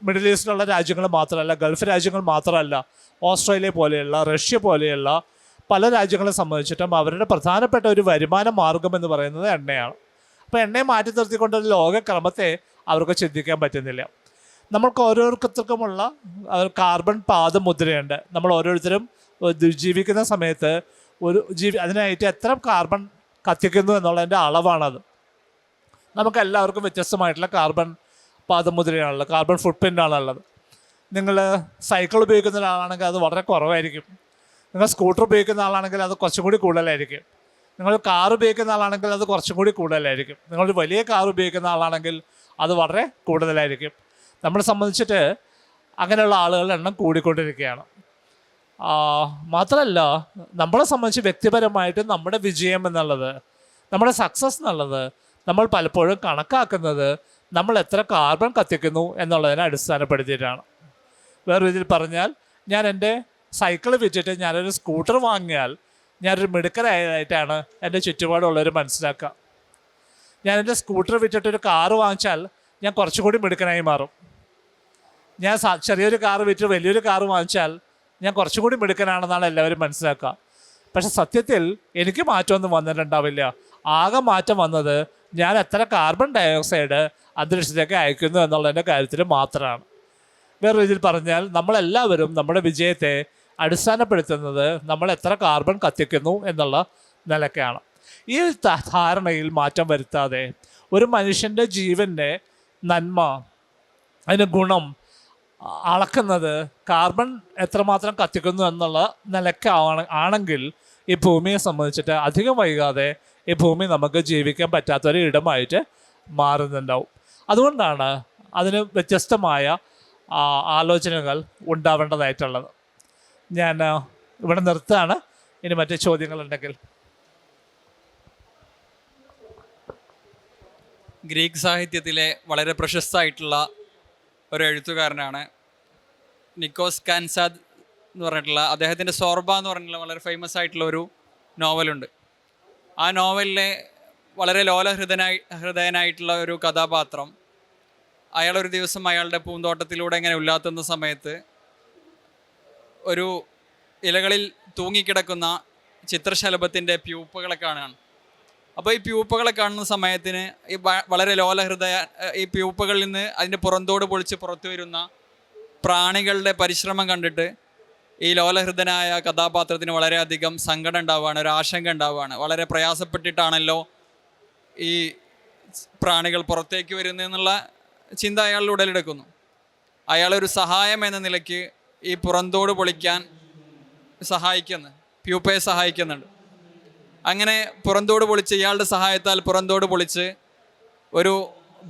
മിഡിൽ ഈസ്റ്റിലുള്ള രാജ്യങ്ങൾ മാത്രമല്ല, ഗൾഫ് രാജ്യങ്ങൾ മാത്രമല്ല, ഓസ്ട്രേലിയ പോലെയുള്ള, റഷ്യ പോലെയുള്ള പല രാജ്യങ്ങളെ സംബന്ധിച്ചിട്ടും അവരുടെ പ്രധാനപ്പെട്ട ഒരു വരുമാന മാർഗം എന്ന് പറയുന്നത് എണ്ണയാണ്. അപ്പോൾ എണ്ണയെ മാറ്റി നിർത്തിക്കൊണ്ടൊരു ലോകക്രമത്തെ അവർക്ക് ചിന്തിക്കാൻ പറ്റുന്നില്ല. നമ്മൾക്ക് ഓരോരുത്തർക്കുമുള്ള കാർബൺ പാദമുദ്രയുണ്ട്. നമ്മൾ ഓരോരുത്തരും ജീവിക്കുന്ന സമയത്ത് അതിനായിട്ട് എത്ര കാർബൺ കത്തിക്കുന്നു എന്നുള്ളതിൻ്റെ അളവാണത്. നമുക്കെല്ലാവർക്കും വ്യത്യസ്തമായിട്ടുള്ള കാർബൺ പാദമുദ്രയാണുള്ളത്, കാർബൺ ഫുട് പ്രിൻ്റാണുള്ളത്. നിങ്ങൾ സൈക്കിൾ ഉപയോഗിക്കുന്ന ഒരാളാണെങ്കിൽ അത് വളരെ കുറവായിരിക്കും. നിങ്ങൾ സ്കൂട്ടർ ഉപയോഗിക്കുന്ന ആളാണെങ്കിൽ അത് കുറച്ചും കൂടി കൂടുതലായിരിക്കും. നിങ്ങൾ കാർ ഉപയോഗിക്കുന്ന ആളാണെങ്കിൽ അത് കുറച്ചും കൂടി കൂടുതലായിരിക്കും. നിങ്ങളൊരു വലിയ കാർ ഉപയോഗിക്കുന്ന ആളാണെങ്കിൽ അത് വളരെ കൂടുതലായിരിക്കും. നമ്മളെ സംബന്ധിച്ചിട്ട് അങ്ങനെയുള്ള ആളുകളുടെ എണ്ണം കൂടിക്കൊണ്ടിരിക്കുകയാണ്. മാത്രമല്ല, നമ്മളെ സംബന്ധിച്ച് വ്യക്തിപരമായിട്ട് നമ്മുടെ വിജയം എന്നുള്ളത്, നമ്മുടെ സക്സസ് എന്നുള്ളത് നമ്മൾ പലപ്പോഴും കണക്കാക്കുന്നത് നമ്മൾ എത്ര കാർബൺ കത്തിക്കുന്നു എന്നുള്ളതിനെ അടിസ്ഥാനപ്പെടുത്തിയിട്ടാണ്. വേറെ രീതിയിൽ പറഞ്ഞാൽ, ഞാൻ എൻ്റെ സൈക്കിൾ വിറ്റിട്ട് ഞാനൊരു സ്കൂട്ടർ വാങ്ങിയാൽ ഞാനൊരു മിടുക്കനായതായിട്ടാണ് എൻ്റെ ചുറ്റുപാടുള്ളവർ മനസ്സിലാക്കുക. ഞാൻ എൻ്റെ സ്കൂട്ടർ വിറ്റിട്ടൊരു കാറ് വാങ്ങിച്ചാൽ ഞാൻ കുറച്ചുകൂടി മിടുക്കനായി മാറും. ഞാൻ ചെറിയൊരു കാറ് വിറ്റ് വലിയൊരു കാറ് വാങ്ങിച്ചാൽ ഞാൻ കുറച്ചുകൂടി മിടുക്കനാണെന്നാണ് എല്ലാവരും മനസ്സിലാക്കുക. പക്ഷെ സത്യത്തിൽ എനിക്ക് മാറ്റമൊന്നും വന്നിട്ടുണ്ടാവില്ല. ആകെ മാറ്റം വന്നത് ഞാൻ എത്ര കാർബൺ ഡയോക്സൈഡ് അന്തരീക്ഷത്തിലേക്ക് അയക്കുന്നു എന്നുള്ളതിൻ്റെ കാര്യത്തിൽ മാത്രമാണ്. വേറെ രീതിയിൽ പറഞ്ഞാൽ, നമ്മളെല്ലാവരും നമ്മുടെ വിജയത്തെ അടിസ്ഥാനപ്പെടുത്തുന്നത് നമ്മൾ എത്ര കാർബൺ കത്തിക്കുന്നു എന്നുള്ള നിലയ്ക്കാണ്. ഈ ധാരണയിൽ മാറ്റം വരുത്താതെ ഒരു മനുഷ്യൻ്റെ ജീവൻ്റെ നന്മ, അതിന് ഗുണം അളക്കുന്നത് കാർബൺ എത്രമാത്രം കത്തിക്കുന്നു എന്നുള്ള നിലയ്ക്കാണെങ്കിൽ ഈ ഭൂമിയെ സംബന്ധിച്ചിട്ട് അധികം വൈകാതെ ഈ ഭൂമി നമുക്ക് ജീവിക്കാൻ പറ്റാത്തൊരു ഇടമായിട്ട് മാറുന്നുണ്ടാവും. അതുകൊണ്ടാണ് അതിന് വ്യത്യസ്തമായ ആലോചനകൾ ഉണ്ടാവേണ്ടതായിട്ടുള്ളത്. ഞാൻ ഇവിടെ നിർത്തുകയാണ്. ഇനി മറ്റു ചോദ്യങ്ങളുണ്ടെങ്കിൽ. ഗ്രീക്ക് സാഹിത്യത്തിലെ വളരെ പ്രശസ്തമായിട്ടുള്ള ഒരു എഴുത്തുകാരനാണ് നിക്കോസ് കാൻസാദ് എന്ന് പറഞ്ഞിട്ടുള്ള, അദ്ദേഹത്തിൻ്റെ സോർബ എന്ന് പറഞ്ഞിട്ടുള്ള വളരെ ഫേമസ് ആയിട്ടുള്ള ഒരു നോവലുണ്ട്. ആ നോവലിലെ വളരെ ഹൃദയനായിട്ടുള്ള ഒരു കഥാപാത്രം, അയാളൊരു ദിവസം അയാളുടെ പൂന്തോട്ടത്തിലൂടെ ഇങ്ങനെ ഉലാത്തുന്ന സമയത്ത് ഒരു ഇലകളിൽ തൂങ്ങിക്കിടക്കുന്ന ചിത്രശലഭത്തിൻ്റെ പ്യൂപ്പകളെ കാണുകയാണ്. അപ്പോൾ ഈ പ്യൂപ്പകളെ കാണുന്ന സമയത്തിന് ഈ വളരെ ഈ പ്യൂപ്പകളിൽ നിന്ന് അതിൻ്റെ പുറന്തോട് പൊളിച്ച് പുറത്തു വരുന്ന പ്രാണികളുടെ പരിശ്രമം കണ്ടിട്ട് ഈ ലോലഹൃദനായ കഥാപാത്രത്തിന് വളരെയധികം സങ്കടം ഉണ്ടാവുകയാണ്, ഒരു ആശങ്ക ഉണ്ടാവുകയാണ്. വളരെ പ്രയാസപ്പെട്ടിട്ടാണല്ലോ ഈ പ്രാണികൾ പുറത്തേക്ക് വരുന്നതെന്നുള്ള ചിന്ത അയാളുടെ ഉടലെടുക്കുന്നു. അയാളൊരു സഹായം എന്ന നിലയ്ക്ക് ഈ പുറന്തോട് പൊളിക്കാൻ പ്യൂപ്പയെ സഹായിക്കുന്നുണ്ട്. അങ്ങനെ പുറന്തോട് പൊളിച്ച്, ഇയാളുടെ സഹായത്താൽ പുറന്തോട് പൊളിച്ച് ഒരു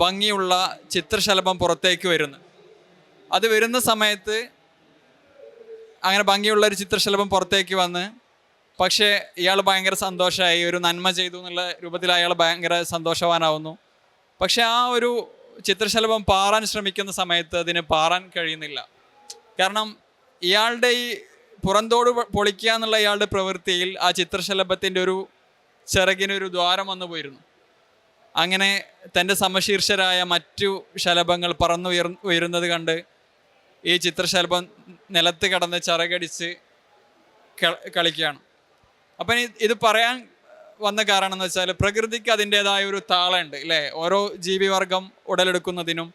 ഭംഗിയുള്ള ചിത്രശലഭം പുറത്തേക്ക് വരുന്നു. അത് വരുന്ന സമയത്ത് അങ്ങനെ ഭംഗിയുള്ളൊരു ചിത്രശലഭം പുറത്തേക്ക് വന്ന്, പക്ഷേ ഇയാൾ ഭയങ്കര സന്തോഷമായി, ഒരു നന്മ ചെയ്തു എന്നുള്ള രൂപത്തിൽ അയാൾ ഭയങ്കര സന്തോഷവാനാവുന്നു. പക്ഷെ ആ ഒരു ചിത്രശലഭം പാറാൻ ശ്രമിക്കുന്ന സമയത്ത് അതിന് പാറാൻ കഴിയുന്നില്ല. കാരണം ഇയാളുടെ ഈ പുറന്തോട് പൊളിക്കുക എന്നുള്ള ഇയാളുടെ പ്രവൃത്തിയിൽ ആ ചിത്രശലഭത്തിൻ്റെ ഒരു ചിറകിനൊരു ദ്വാരം വന്നു പോയിരുന്നു. അങ്ങനെ തൻ്റെ സമശീർഷരായ മറ്റു ശലഭങ്ങൾ ഉയരുന്നത് കണ്ട് ഈ ചിത്രശലഭം നിലത്ത് കിടന്ന് ചിറകടിച്ച് കളിക്കുകയാണ്. അപ്പം ഇത് പറയാൻ വന്ന കാരണം എന്ന് വെച്ചാൽ, പ്രകൃതിക്ക് അതിൻ്റേതായ ഒരു താളമുണ്ട് അല്ലേ? ഓരോ ജീവിവർഗം ഉടലെടുക്കുന്നതിനും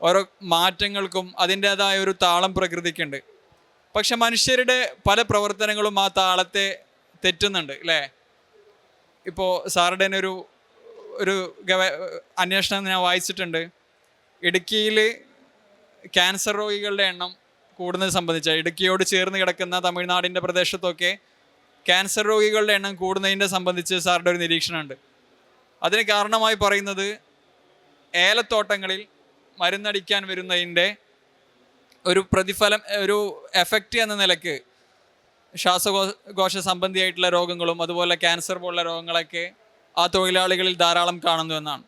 ഓരോ മാറ്റങ്ങൾക്കും അതിൻ്റേതായ ഒരു താളം പ്രകൃതിക്കുണ്ട്. പക്ഷെ മനുഷ്യരുടെ പല പ്രവർത്തനങ്ങളും ആ താളത്തെ തെറ്റുന്നുണ്ട് അല്ലേ? ഇപ്പോൾ സാറുടെ ഒരു അന്വേഷണം ഞാൻ വായിച്ചിട്ടുണ്ട്. ഇടുക്കിയിൽ ക്യാൻസർ രോഗികളുടെ എണ്ണം കൂടുന്നത് സംബന്ധിച്ച്, ഇടുക്കിയോട് ചേർന്ന് കിടക്കുന്ന തമിഴ്നാടിൻ്റെ പ്രദേശത്തൊക്കെ ക്യാൻസർ രോഗികളുടെ എണ്ണം കൂടുന്നതിൻ്റെ സംബന്ധിച്ച് സാറുടെ ഒരു നിരീക്ഷണമുണ്ട്. അതിന് കാരണമായി പറയുന്നത്, ഏലത്തോട്ടങ്ങളിൽ മരുന്നടിക്കാൻ വരുന്നതിൻ്റെ ഒരു പ്രതിഫലം, ഒരു എഫക്റ്റ് എന്ന നിലയ്ക്ക് ശ്വാസകോശ സംബന്ധിയായിട്ടുള്ള രോഗങ്ങളും അതുപോലെ ക്യാൻസർ പോലുള്ള രോഗങ്ങളൊക്കെ ആ തൊഴിലാളികളിൽ ധാരാളം കാണുന്നു എന്നാണ്.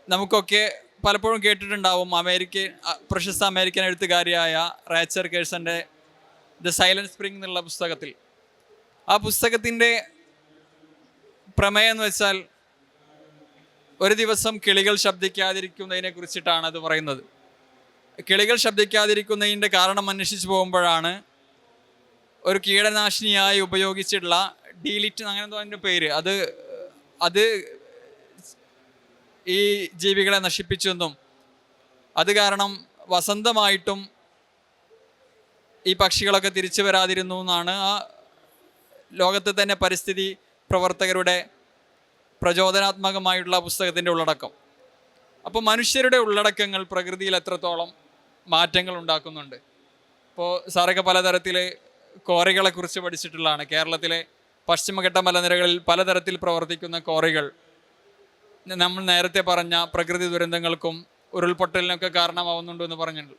നമുക്കൊക്കെ പലപ്പോഴും കേട്ടിട്ടുണ്ടാവും, പ്രശസ്ത അമേരിക്കൻ എഴുത്തുകാരിയായ റാച്ചൽ കേഴ്സൻ്റെ ദ സൈലന്റ് സ്പ്രിംഗ് എന്നുള്ള പുസ്തകത്തിൽ, ആ പുസ്തകത്തിൻ്റെ പ്രമേയം എന്ന് വെച്ചാൽ, ഒരു ദിവസം കിളികൾ ശബ്ദിക്കാതിരിക്കുന്നതിനെ കുറിച്ചിട്ടാണ് അത് പറയുന്നത്. കിളികൾ ശബ്ദിക്കാതിരിക്കുന്നതിൻ്റെ കാരണം അന്വേഷിച്ച് പോകുമ്പോഴാണ് ഒരു കീടനാശിനിയായി ഉപയോഗിച്ചിട്ടുള്ള ഡീലിറ്റ്, അങ്ങനെ എന്തോ അതിൻ്റെ പേര്, അത് ഈ ജീവികളെ നശിപ്പിച്ചെന്നും അത് കാരണം വസന്തമായിട്ടും ഈ പക്ഷികളൊക്കെ തിരിച്ചു വരാതിരുന്നു എന്നാണ് ആ ലോകത്തെ തന്നെ പരിസ്ഥിതി പ്രവർത്തകരുടെ പ്രചോദനാത്മകമായിട്ടുള്ള പുസ്തകത്തിൻ്റെ ഉള്ളടക്കം. അപ്പോൾ മനുഷ്യരുടെ ഉള്ളടക്കങ്ങൾ പ്രകൃതിയിൽ എത്രത്തോളം മാറ്റങ്ങൾ ഉണ്ടാക്കുന്നുണ്ട്. ഇപ്പോൾ സാറൊക്കെ പലതരത്തിൽ കോറികളെക്കുറിച്ച് പഠിച്ചിട്ടുള്ളതാണ്. കേരളത്തിലെ പശ്ചിമഘട്ട മലനിരകളിൽ പലതരത്തിൽ പ്രവർത്തിക്കുന്ന ക്വാറികൾ നമ്മൾ നേരത്തെ പറഞ്ഞ പ്രകൃതി ദുരന്തങ്ങൾക്കും ഉരുൾപൊട്ടലിനൊക്കെ കാരണമാവുന്നുണ്ട് എന്ന് പറഞ്ഞിട്ടുണ്ട്.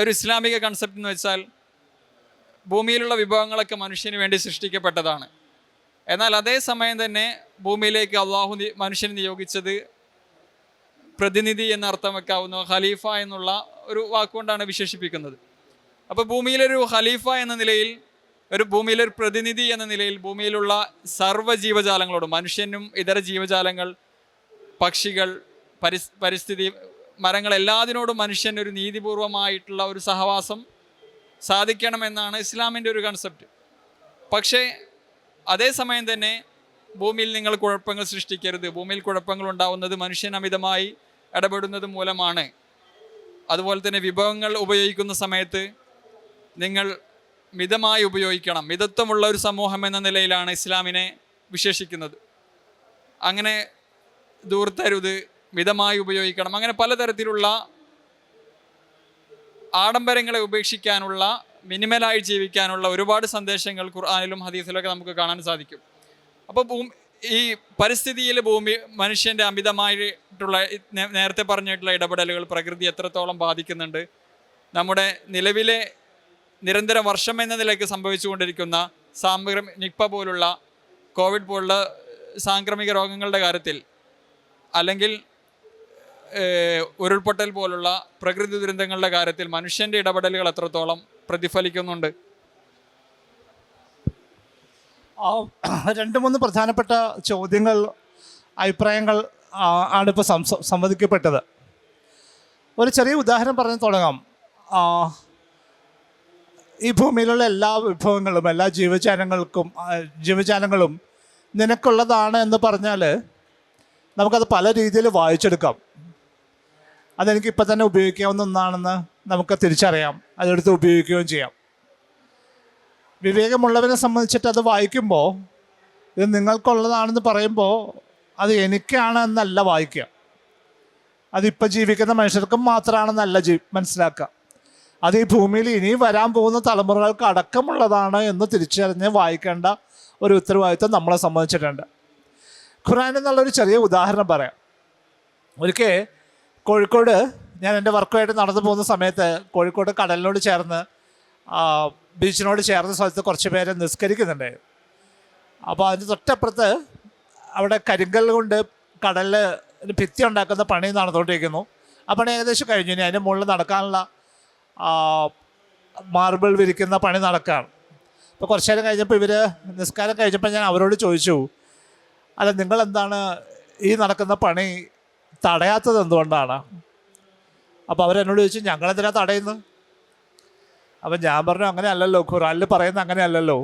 ഒരു ഇസ്ലാമിക കൺസെപ്റ്റ് എന്ന് വെച്ചാൽ ഭൂമിയിലുള്ള വിഭവങ്ങളൊക്കെ മനുഷ്യന് വേണ്ടി സൃഷ്ടിക്കപ്പെട്ടതാണ്. എന്നാൽ അതേ സമയം തന്നെ ഭൂമിയിലേക്ക് അള്ളാഹു മനുഷ്യനെ നിയോഗിച്ചത് പ്രതിനിധി എന്ന അർത്ഥം വെക്കാവുന്ന ഖലീഫ എന്നുള്ള ഒരു വാക്കുകൊണ്ടാണ് വിശേഷിപ്പിക്കുന്നത്. അപ്പോൾ ഭൂമിയിലൊരു ഖലീഫ എന്ന നിലയിൽ, ഭൂമിയിലൊരു പ്രതിനിധി എന്ന നിലയിൽ ഭൂമിയിലുള്ള സർവ്വ ജീവജാലങ്ങളോടും, മനുഷ്യനും ഇതര ജീവജാലങ്ങൾ, പക്ഷികൾ, പരിസ്ഥിതി, മരങ്ങൾ, എല്ലാത്തിനോടും മനുഷ്യൻ ഒരു നീതിപൂർവമായിട്ടുള്ള ഒരു സഹവാസം സാധിക്കണമെന്നാണ് ഇസ്ലാമിൻ്റെ ഒരു കൺസെപ്റ്റ്. പക്ഷേ അതേസമയം തന്നെ ഭൂമിയിൽ നിങ്ങൾ കുഴപ്പങ്ങൾ സൃഷ്ടിക്കരുത്, ഭൂമിയിൽ കുഴപ്പങ്ങൾ ഉണ്ടാവുന്നത് മനുഷ്യൻ അമിതമായി ഇടപെടുന്നത് മൂലമാണ്. അതുപോലെ തന്നെ വിഭവങ്ങൾ ഉപയോഗിക്കുന്ന സമയത്ത് നിങ്ങൾ മിതമായി ഉപയോഗിക്കണം. മിതത്വമുള്ള ഒരു സമൂഹം എന്ന നിലയിലാണ് ഇസ്ലാമിനെ വിശേഷിക്കുന്നത്. അങ്ങനെ ദൂർത്തരുത്, മിതമായി ഉപയോഗിക്കണം, അങ്ങനെ പലതരത്തിലുള്ള ആഡംബരങ്ങളെ ഉപേക്ഷിക്കാനുള്ള, മിനിമലായി ജീവിക്കാനുള്ള ഒരുപാട് സന്ദേശങ്ങൾ ഖുർആനിലും ഹദീസിലൊക്കെ നമുക്ക് കാണാൻ സാധിക്കും. അപ്പോൾ ഈ പരിസ്ഥിതിയിൽ മനുഷ്യൻ്റെ അമിതമായിട്ടുള്ള നേരത്തെ പറഞ്ഞിട്ടുള്ള ഇടപെടലുകൾ പ്രകൃതി എത്രത്തോളം ബാധിക്കുന്നുണ്ട്, നമ്മുടെ നിലവിലെ നിരന്തര വർഷം എന്ന നിലയ്ക്ക് സംഭവിച്ചുകൊണ്ടിരിക്കുന്ന നിപ്പ പോലുള്ള, കോവിഡ് പോലുള്ള സാംക്രമിക രോഗങ്ങളുടെ കാര്യത്തിൽ, അല്ലെങ്കിൽ ഉരുൾപൊട്ടൽ പോലുള്ള പ്രകൃതി ദുരന്തങ്ങളുടെ കാര്യത്തിൽ മനുഷ്യൻ്റെ ഇടപെടലുകൾ എത്രത്തോളം പ്രതിഫലിക്കുന്നുണ്ട്? രണ്ട് മൂന്ന് പ്രധാനപ്പെട്ട ചോദ്യങ്ങൾ, അഭിപ്രായങ്ങൾ ആണിപ്പോൾ സംവദിക്കപ്പെട്ടത്. ഒരു ചെറിയ ഉദാഹരണം പറഞ്ഞ് തുടങ്ങാം. ഈ ഭൂമിയിലുള്ള എല്ലാ വിഭവങ്ങളും, എല്ലാ ജീവജാലങ്ങളും നിനക്കുള്ളതാണ് എന്ന് പറഞ്ഞാൽ നമുക്കത് പല രീതിയിൽ വായിച്ചെടുക്കാം. അതെനിക്കിപ്പോൾ തന്നെ ഉപയോഗിക്കാവുന്ന ഒന്നാണെന്ന് നമുക്ക് തിരിച്ചറിയാം, അതെടുത്ത് ഉപയോഗിക്കുകയും ചെയ്യാം. വിവേകമുള്ളവരെ സംബന്ധിച്ചിട്ട് അത് വായിക്കുമ്പോൾ ഇത് നിങ്ങൾക്കുള്ളതാണെന്ന് പറയുമ്പോൾ അത് എനിക്കാണ് എന്നല്ല വായിക്കുക, അതിപ്പോൾ ജീവിക്കുന്ന മനുഷ്യർക്കും മാത്രമാണെന്നല്ല മനസ്സിലാക്കുക, അത് ഈ ഭൂമിയിൽ ഇനി വരാൻ പോകുന്ന തലമുറകൾക്ക് അടക്കമുള്ളതാണ് എന്ന് തിരിച്ചറിഞ്ഞ് വായിക്കേണ്ട ഒരു ഉത്തരവാദിത്വം നമ്മളെ സംബന്ധിച്ചിട്ടുണ്ട്. ഖുർആൻ എന്നുള്ളൊരു ചെറിയ ഉദാഹരണം പറയാം. ഒരിക്കൽ കോഴിക്കോട് ഞാൻ എൻ്റെ വർക്കുമായിട്ട് നടന്നു പോകുന്ന സമയത്ത് കോഴിക്കോട് കടലിനോട് ചേർന്ന്, ബീച്ചിനോട് ചേർന്ന സ്ഥലത്ത് കുറച്ച് പേര് നിസ്കരിക്കുന്നുണ്ടായിരുന്നു. അപ്പോൾ അതിന് തൊട്ടപ്പുറത്ത് അവിടെ കരിങ്കല്ല് കൊണ്ട് കടലിൽ ഭിത്തി ഉണ്ടാക്കുന്ന പണി നടന്നുകൊണ്ടിരിക്കുന്നു. ആ പണി ഏകദേശം കഴിഞ്ഞു. ഇനി അതിൻ്റെ മുകളിൽ നടക്കാനുള്ള മാർബിൾ വിരിക്കുന്ന പണി നടക്കുകയാണ്. അപ്പോൾ കുറച്ച് നേരം കഴിഞ്ഞപ്പോൾ ഇവർ നിസ്കാരം കഴിഞ്ഞപ്പോൾ ഞാൻ അവരോട് ചോദിച്ചു, അല്ല നിങ്ങളെന്താണ് ഈ നടക്കുന്ന പണി തടയാത്തത് എന്തുകൊണ്ടാണ്? അപ്പോൾ അവരെന്നോട് ചോദിച്ചു, ഞങ്ങളെന്തിനാ തടയുന്നത്? അപ്പം ഞാൻ പറഞ്ഞു, അങ്ങനെ അല്ലല്ലോ, ഖുർആനിൽ പറയുന്നത് അങ്ങനെ അല്ലല്ലോ.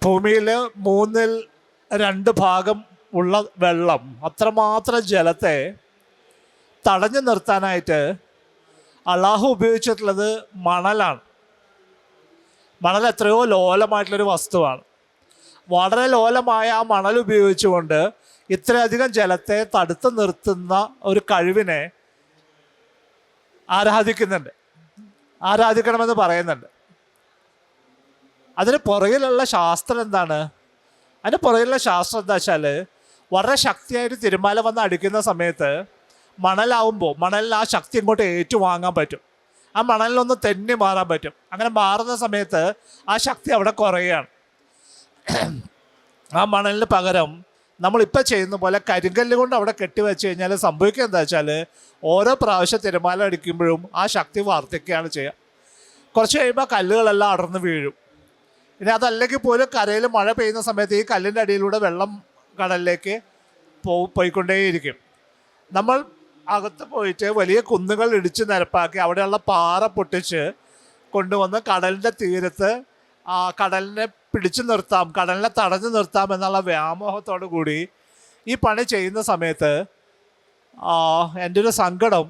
ഭൂമിയിൽ 2/3 ഉള്ള വെള്ളം, അത്രമാത്രം ജലത്തെ തടഞ്ഞു നിർത്താനായിട്ട് അള്ളാഹു ഉപയോഗിച്ചിട്ടുള്ളത് മണലാണ്. മണൽ എത്രയോ ലോലമായിട്ടുള്ളൊരു വസ്തുവാണ്. വളരെ ലോലമായ ആ മണൽ ഉപയോഗിച്ചുകൊണ്ട് ഇത്രയധികം ജലത്തെ തടുത്തു നിർത്തുന്ന ഒരു കഴിവിനെ ആരാധിക്കണമെന്ന് പറയുന്നുണ്ട്. അതിന് പുറകിലുള്ള ശാസ്ത്രം എന്താണ്? അതിന് പുറകിലുള്ള ശാസ്ത്രം എന്താ വെച്ചാൽ, വളരെ ശക്തിയായിട്ട് തിരമാല വന്ന് അടിക്കുന്ന സമയത്ത് മണലാവുമ്പോൾ മണലിൽ ആ ശക്തി ഇങ്ങോട്ട് ഏറ്റുവാങ്ങാൻ പറ്റും, ആ മണലിലൊന്ന് തെന്നി മാറാൻ പറ്റും. അങ്ങനെ മാറുന്ന സമയത്ത് ആ ശക്തി അവിടെ കുറയുകയാണ്. ആ മണലിന് പകരം നമ്മളിപ്പോൾ ചെയ്യുന്ന പോലെ കരിങ്കല്ല് കൊണ്ട് അവിടെ കെട്ടിവെച്ച് കഴിഞ്ഞാൽ സംഭവിക്കുക എന്താ വെച്ചാൽ, ഓരോ പ്രാവശ്യം തിരമാല അടിക്കുമ്പോഴും ആ ശക്തി വർദ്ധിക്കുകയാണ് ചെയ്യുക. കുറച്ച് കഴിയുമ്പോൾ കല്ലുകളെല്ലാം അടർന്ന് വീഴും. ഇനി അതല്ലെങ്കിൽ പോലും കരയിൽ മഴ പെയ്യുന്ന സമയത്ത് ഈ കല്ലിൻ്റെ അടിയിലൂടെ വെള്ളം കടലിലേക്ക് പോയിക്കൊണ്ടേയിരിക്കും. നമ്മൾ അകത്ത് പോയിട്ട് വലിയ കുന്നുകൾ ഇടിച്ച് നിരപ്പാക്കി അവിടെയുള്ള പാറ പൊട്ടിച്ച് കൊണ്ടുവന്ന് കടലിൻ്റെ തീരത്ത് കടലിനെ പിടിച്ചു നിർത്താം, കടലിനെ തടഞ്ഞു നിർത്താം എന്നുള്ള വ്യാമോഹത്തോടു കൂടി ഈ പണി ചെയ്യുന്ന സമയത്ത് എൻ്റെ ഒരു സങ്കടം,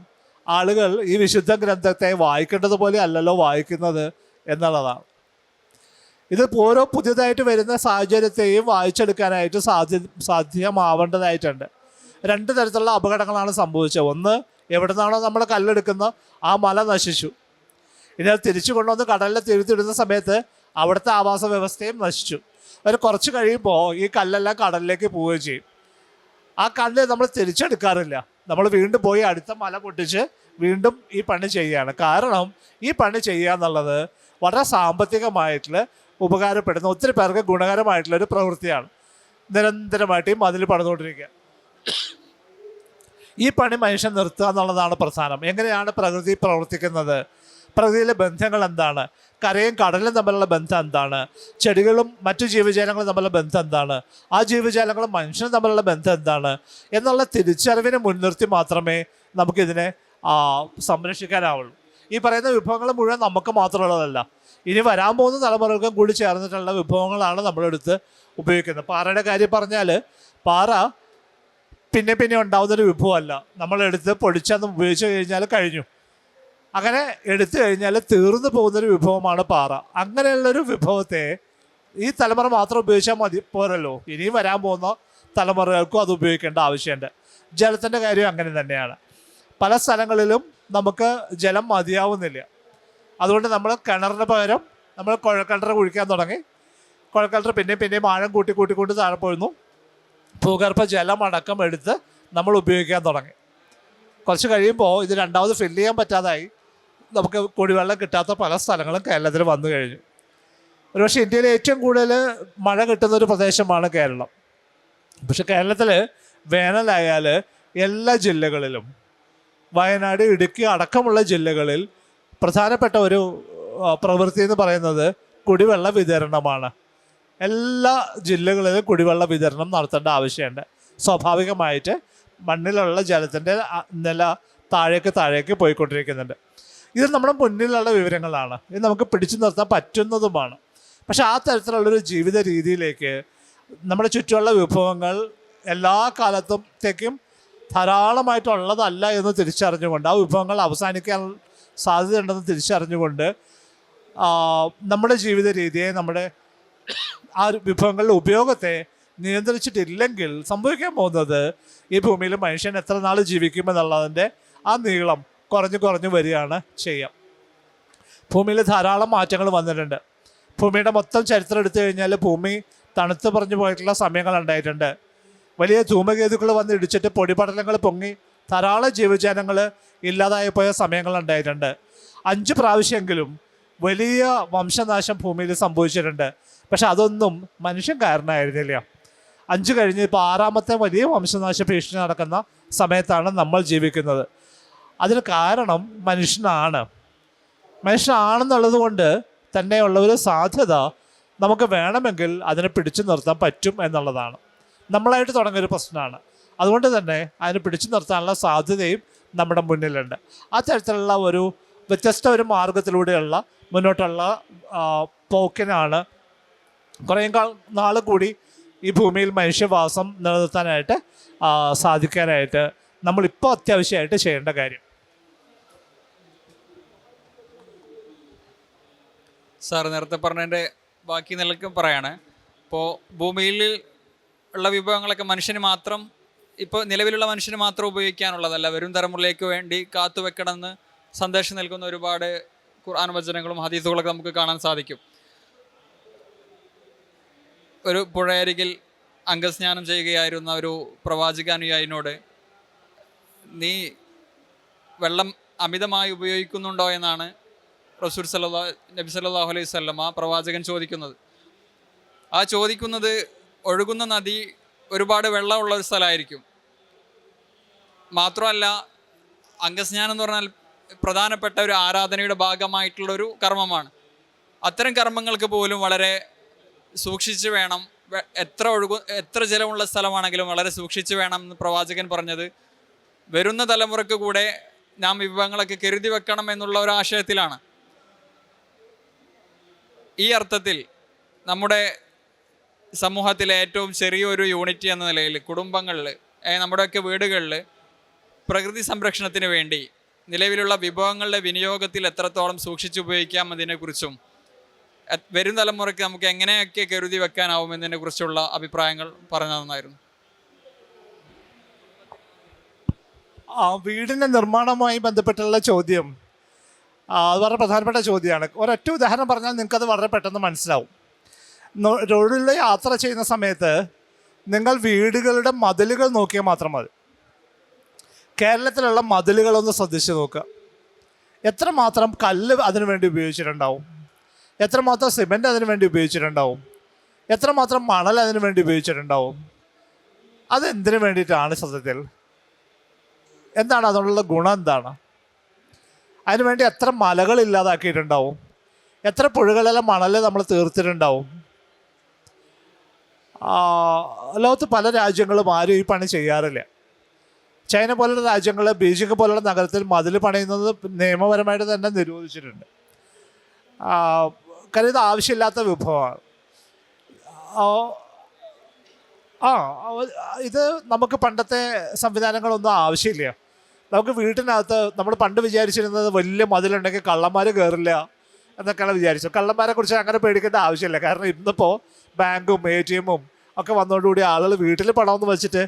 ആളുകൾ ഈ വിശുദ്ധ ഗ്രന്ഥത്തെ വായിക്കേണ്ടതുപോലെ അല്ലല്ലോ വായിക്കുന്നത് എന്നുള്ളതാണ്. ഇത് ഓരോ പുതിയതായിട്ട് വരുന്ന സാഹചര്യത്തെയും വായിച്ചെടുക്കാനായിട്ട് സാധ്യമാവേണ്ടതായിട്ടുണ്ട്. 2 തരത്തിലുള്ള അപകടങ്ങളാണ് സംഭവിച്ചത്. ഒന്ന്, എവിടെ നിന്നാണോ നമ്മൾ കല്ലെടുക്കുന്നത് ആ മല നശിച്ചു. ഇനി അത് തിരിച്ചു കൊണ്ടുവന്ന് കടലിലെ തിരുത്തിടുന്ന സമയത്ത് അവിടുത്തെ ആവാസ വ്യവസ്ഥയും നശിച്ചു. ഒരു കുറച്ച് കഴിയുമ്പോൾ ഈ കല്ലെല്ലാം കടലിലേക്ക് പോവുകയും ചെയ്യും. ആ കല്ല് നമ്മൾ തിരിച്ചെടുക്കാറില്ല. നമ്മൾ വീണ്ടും പോയി അടുത്ത മല പൊട്ടിച്ച് വീണ്ടും ഈ പണി ചെയ്യുകയാണ്. കാരണം ഈ പണി ചെയ്യുക എന്നുള്ളത് വളരെ സാമ്പത്തികമായിട്ടുള്ള ഉപകാരപ്പെടുന്ന, ഒത്തിരി പേർക്ക് ഗുണകരമായിട്ടുള്ളൊരു പ്രവൃത്തിയാണ്. നിരന്തരമായിട്ട് ഈ മതിൽ പണിതുകൊണ്ടിരിക്കുക. ഈ പണി മനുഷ്യൻ നിർത്തുക എന്നുള്ളതാണ് പ്രധാനം. എങ്ങനെയാണ് പ്രകൃതി പ്രവർത്തിക്കുന്നത്, പ്രകൃതിയിലെ ബന്ധങ്ങൾ എന്താണ്, കരയും കടലും തമ്മിലുള്ള ബന്ധം എന്താണ്, ചെടികളും മറ്റു ജീവജാലങ്ങളും തമ്മിലുള്ള ബന്ധം എന്താണ്, ആ ജീവജാലങ്ങളും മനുഷ്യനും തമ്മിലുള്ള ബന്ധം എന്താണ് എന്നുള്ള തിരിച്ചറിവിനെ മുൻനിർത്തി മാത്രമേ നമുക്കിതിനെ സംരക്ഷിക്കാനാവുള്ളൂ. ഈ പറയുന്ന വിഭവങ്ങൾ മുഴുവൻ നമുക്ക് മാത്രമുള്ളതല്ല, ഇനി വരാൻ പോകുന്ന തലമുറകൾക്കും കൂടി ചേർന്നിട്ടുള്ള വിഭവങ്ങളാണ് നമ്മളെടുത്ത് ഉപയോഗിക്കുന്നത്. പാറയുടെ കാര്യം പറഞ്ഞാൽ പാറ പിന്നെ പിന്നെ ഉണ്ടാവുന്നൊരു വിഭവമല്ല. നമ്മളെടുത്ത് പൊടിച്ചൊന്നും ഉപയോഗിച്ച് കഴിഞ്ഞാൽ കഴിഞ്ഞു. അങ്ങനെ എടുത്തു കഴിഞ്ഞാൽ തീർന്നു പോകുന്നൊരു വിഭവമാണ് പാറ. അങ്ങനെയുള്ളൊരു വിഭവത്തെ ഈ തലമുറ മാത്രം ഉപയോഗിച്ചാൽ മതി പോരല്ലോ, ഇനിയും വരാൻ പോകുന്ന തലമുറകൾക്കും അത് ഉപയോഗിക്കേണ്ട ആവശ്യമുണ്ട്. ജലത്തിൻ്റെ കാര്യം അങ്ങനെ തന്നെയാണ്. പല സ്ഥലങ്ങളിലും നമുക്ക് ജലം മതിയാവുന്നില്ല. അതുകൊണ്ട് നമ്മൾ കിണറിന് പകരം നമ്മൾ കുഴൽക്കിണർ കുഴിക്കാൻ തുടങ്ങി. കുഴൽക്കിണർ പിന്നെയും ആഴം കൂട്ടിക്കൊണ്ട് താഴെ പോയിരുന്നു. ഭൂഗർഭ ജലം അടക്കം എടുത്ത് നമ്മൾ ഉപയോഗിക്കാൻ തുടങ്ങി. കുറച്ച് കഴിയുമ്പോൾ ഇത് രണ്ടാമത് ഫില്ല് ചെയ്യാൻ പറ്റാതായി. നമുക്ക് കുടിവെള്ളം കിട്ടാത്ത പല സ്ഥലങ്ങളും കേരളത്തിൽ വന്നു കഴിഞ്ഞു. ഒരുപക്ഷെ ഇന്ത്യയിൽ ഏറ്റവും കൂടുതൽ മഴ കിട്ടുന്നൊരു പ്രദേശമാണ് കേരളം. പക്ഷെ കേരളത്തിൽ വേനലായാൽ എല്ലാ ജില്ലകളിലും, വയനാട്, ഇടുക്കി അടക്കമുള്ള ജില്ലകളിൽ പ്രധാനപ്പെട്ട ഒരു പ്രവൃത്തി എന്ന് പറയുന്നത് കുടിവെള്ള വിതരണമാണ്. എല്ലാ ജില്ലകളിലും കുടിവെള്ള വിതരണം നടത്തേണ്ട ആവശ്യമുണ്ട്. സ്വാഭാവികമായിട്ട് മണ്ണിലുള്ള ജലത്തിൻ്റെ നില താഴേക്ക് പോയിക്കൊണ്ടിരിക്കുന്നുണ്ട്. ഇത് നമ്മുടെ മുന്നിലുള്ള വിവരങ്ങളാണ്. ഇത് നമുക്ക് പിടിച്ചു നിർത്താൻ പറ്റുന്നതുമാണ്. പക്ഷെ ആ തരത്തിലുള്ളൊരു ജീവിത രീതിയിലേക്ക് നമ്മുടെ ചുറ്റുമുള്ള വിഭവങ്ങൾ എല്ലാ കാലത്തേക്കും ധാരാളമായിട്ടുള്ളതല്ല എന്ന് തിരിച്ചറിഞ്ഞുകൊണ്ട്, ആ വിഭവങ്ങൾ അവസാനിക്കാൻ സാധ്യതയുണ്ടെന്ന് തിരിച്ചറിഞ്ഞുകൊണ്ട് നമ്മുടെ ജീവിത രീതിയെ, നമ്മുടെ ആ വിഭവങ്ങളുടെ ഉപയോഗത്തെ നിയന്ത്രിച്ചിട്ടില്ലെങ്കിൽ സംഭവിക്കാൻ പോകുന്നത് ഈ ഭൂമിയിൽ മനുഷ്യൻ എത്ര നാൾ ജീവിക്കുമെന്നുള്ളതിൻ്റെ ആ നീളം കുറഞ്ഞു വരികയാണ് ചെയ്യുക. ഭൂമിയിൽ ധാരാളം മാറ്റങ്ങൾ വന്നിട്ടുണ്ട്. ഭൂമിയുടെ മൊത്തം ചരിത്രം എടുത്തു കഴിഞ്ഞാൽ ഭൂമി തണുത്ത് പറഞ്ഞു പോയിട്ടുള്ള സമയങ്ങളുണ്ടായിട്ടുണ്ട്. വലിയ ധൂമകേതുക്കൾ വന്ന് ഇടിച്ചിട്ട് പൊടിപടലങ്ങൾ പൊങ്ങി ധാരാളം ജീവജാലങ്ങൾ ഇല്ലാതായി പോയ സമയങ്ങളുണ്ടായിട്ടുണ്ട്. 5 പ്രാവശ്യമെങ്കിലും വലിയ വംശനാശം ഭൂമിയിൽ സംഭവിച്ചിട്ടുണ്ട്. പക്ഷെ അതൊന്നും മനുഷ്യൻ കാരണമായിരുന്നില്ല. 5 കഴിഞ്ഞ് ഇപ്പോൾ 6ാമത്തെ വലിയ വംശനാശ ഭീഷണി നടക്കുന്ന സമയത്താണ് നമ്മൾ ജീവിക്കുന്നത്. അതിന് കാരണം മനുഷ്യനാണെന്നുള്ളത് കൊണ്ട് തന്നെയുള്ള ഒരു സാധ്യത നമുക്ക് വേണമെങ്കിൽ അതിനെ പിടിച്ചു നിർത്താൻ പറ്റും എന്നുള്ളതാണ്. നമ്മളായിട്ട് തുടങ്ങിയൊരു പ്രശ്നമാണ്. അതുകൊണ്ട് തന്നെ അതിനെ പിടിച്ചു നിർത്താനുള്ള സാധ്യതയും നമ്മുടെ മുന്നിലുണ്ട്. ആ തരത്തിലുള്ള ഒരു വ്യത്യസ്ത ഒരു മാർഗത്തിലൂടെയുള്ള മുന്നോട്ടുള്ള പോക്കിനാണ് കുറേ നാൾ കൂടി ഈ ഭൂമിയിൽ മനുഷ്യവാസം നിലനിർത്താനായിട്ട് സാധിക്കാനായിട്ട് നമ്മളിപ്പോൾ അത്യാവശ്യമായിട്ട് ചെയ്യേണ്ട കാര്യം. സാർ നേരത്തെ പറഞ്ഞതിൻ്റെ ബാക്കി നിലക്കും പറയാണ്. ഇപ്പോൾ ഭൂമിയിൽ ഉള്ള വിഭവങ്ങളൊക്കെ മനുഷ്യന് മാത്രം, ഇപ്പോൾ നിലവിലുള്ള മനുഷ്യന് മാത്രം ഉപയോഗിക്കാനുള്ളതല്ല, വരും തലമുറയിലേക്ക് വേണ്ടി കാത്തുവെക്കണമെന്ന് സന്ദേശം നൽകുന്ന ഒരുപാട് ഖുർആൻ വചനങ്ങളും ഹദീസുകളൊക്കെ നമുക്ക് കാണാൻ സാധിക്കും. ഒരു പുഴയരികിൽ അംഗസ്നാനം ചെയ്യുകയായിരുന്ന ഒരു പ്രവാചകാനുയായിനോട് നീ വെള്ളം അമിതമായി ഉപയോഗിക്കുന്നുണ്ടോ എന്നാണ് നബി സല്ലല്ലാഹു അലൈഹി വസല്ലം പ്രവാചകൻ ചോദിക്കുന്നത്. ആ ചോദിക്കുന്നത് ഒഴുകുന്ന നദി ഒരുപാട് വെള്ളമുള്ള ഒരു സ്ഥലമായിരിക്കും. മാത്രമല്ല അംഗസ്നാനം എന്ന് പറഞ്ഞാൽ പ്രധാനപ്പെട്ട ഒരു ആരാധനയുടെ ഭാഗമായിട്ടുള്ളൊരു കർമ്മമാണ്. അത്തരം കർമ്മങ്ങൾക്ക് പോലും വളരെ സൂക്ഷിച്ച് വേണം, എത്ര ജലമുള്ള സ്ഥലമാണെങ്കിലും വളരെ സൂക്ഷിച്ച് വേണം എന്ന് പ്രവാചകൻ പറഞ്ഞത് വരുന്ന തലമുറയ്ക്ക് കൂടെ നാം വിഭവങ്ങളൊക്കെ കരുതി വെക്കണം എന്നുള്ള ഒരു ആശയത്തിലാണ്. ഈ അർത്ഥത്തിൽ നമ്മുടെ സമൂഹത്തിലെ ഏറ്റവും ചെറിയൊരു യൂണിറ്റ് എന്ന നിലയിൽ കുടുംബങ്ങളിൽ, നമ്മുടെയൊക്കെ വീടുകളിൽ പ്രകൃതി സംരക്ഷണത്തിന് വേണ്ടി നിലവിലുള്ള വിഭവങ്ങളുടെ വിനിയോഗത്തിൽ എത്രത്തോളം സൂക്ഷിച്ചുപയോഗിക്കാം എന്നതിനെക്കുറിച്ചും വരും തലമുറയ്ക്ക് നമുക്ക് എങ്ങനെയൊക്കെ കരുതി വെക്കാനാവും എന്നതിനെ കുറിച്ചുള്ള അഭിപ്രായങ്ങൾ പറഞ്ഞു തന്നായിരുന്നു. വീടിൻ്റെ നിർമ്മാണവുമായി ബന്ധപ്പെട്ടുള്ള ചോദ്യം, അത് വളരെ പ്രധാനപ്പെട്ട ചോദ്യമാണ്. ഒരൊറ്റ ഉദാഹരണം പറഞ്ഞാൽ നിങ്ങൾക്കത് വളരെ പെട്ടെന്ന് മനസ്സിലാവും. റോഡിൽ യാത്ര ചെയ്യുന്ന സമയത്ത് നിങ്ങൾ വീടുകളുടെ മതിലുകൾ നോക്കിയാൽ മാത്രം മതി. കേരളത്തിലുള്ള മതിലുകളൊന്ന് ശ്രദ്ധിച്ച് നോക്കുക. എത്രമാത്രം കല്ല് അതിനു വേണ്ടി ഉപയോഗിച്ചിട്ടുണ്ടാവും, എത്രമാത്രം സിമെൻറ്റ് അതിനു വേണ്ടി ഉപയോഗിച്ചിട്ടുണ്ടാവും, എത്രമാത്രം മണൽ അതിനു വേണ്ടി ഉപയോഗിച്ചിട്ടുണ്ടാവും. അതെന്തിനു വേണ്ടിയിട്ടാണ് സത്യത്തിൽ? എന്താണ് അതിനുള്ള ഗുണം? എന്താണ് അതിനുവേണ്ടി? എത്ര മലകൾ ഇല്ലാതാക്കിയിട്ടുണ്ടാവും, എത്ര പുഴകളെല്ലാം മണൽ നമ്മൾ തീർത്തിട്ടുണ്ടാവും. ലോകത്ത് പല രാജ്യങ്ങളും ആരും ഈ പണി ചെയ്യാറില്ല. ചൈന പോലുള്ള രാജ്യങ്ങൾ, ബീജിംഗ് പോലുള്ള നഗരത്തിൽ മതിൽ പണിയുന്നത് നിയമപരമായിട്ട് തന്നെ നിരോധിച്ചിട്ടുണ്ട്. കാര്യം ഇത് ആവശ്യമില്ലാത്ത വിഭവമാണ്. ഇത് നമുക്ക് പണ്ടത്തെ സംവിധാനങ്ങളൊന്നും ആവശ്യമില്ല. നമുക്ക് വീട്ടിനകത്ത് നമ്മൾ പണ്ട് വിചാരിച്ചിരുന്നത് വലിയ മതിലുണ്ടെങ്കിൽ കള്ളന്മാർ കയറില്ല എന്നൊക്കെയാണ് വിചാരിച്ചത്. കള്ളന്മാരെ കുറിച്ച് അങ്ങനെ പേടിക്കേണ്ട ആവശ്യമില്ല. കാരണം ഇന്നിപ്പോൾ ബാങ്കും ATM ഒക്കെ വന്നതോടുകൂടി ആളുകൾ വീട്ടിൽ പണമെന്ന് വെച്ചിട്ട്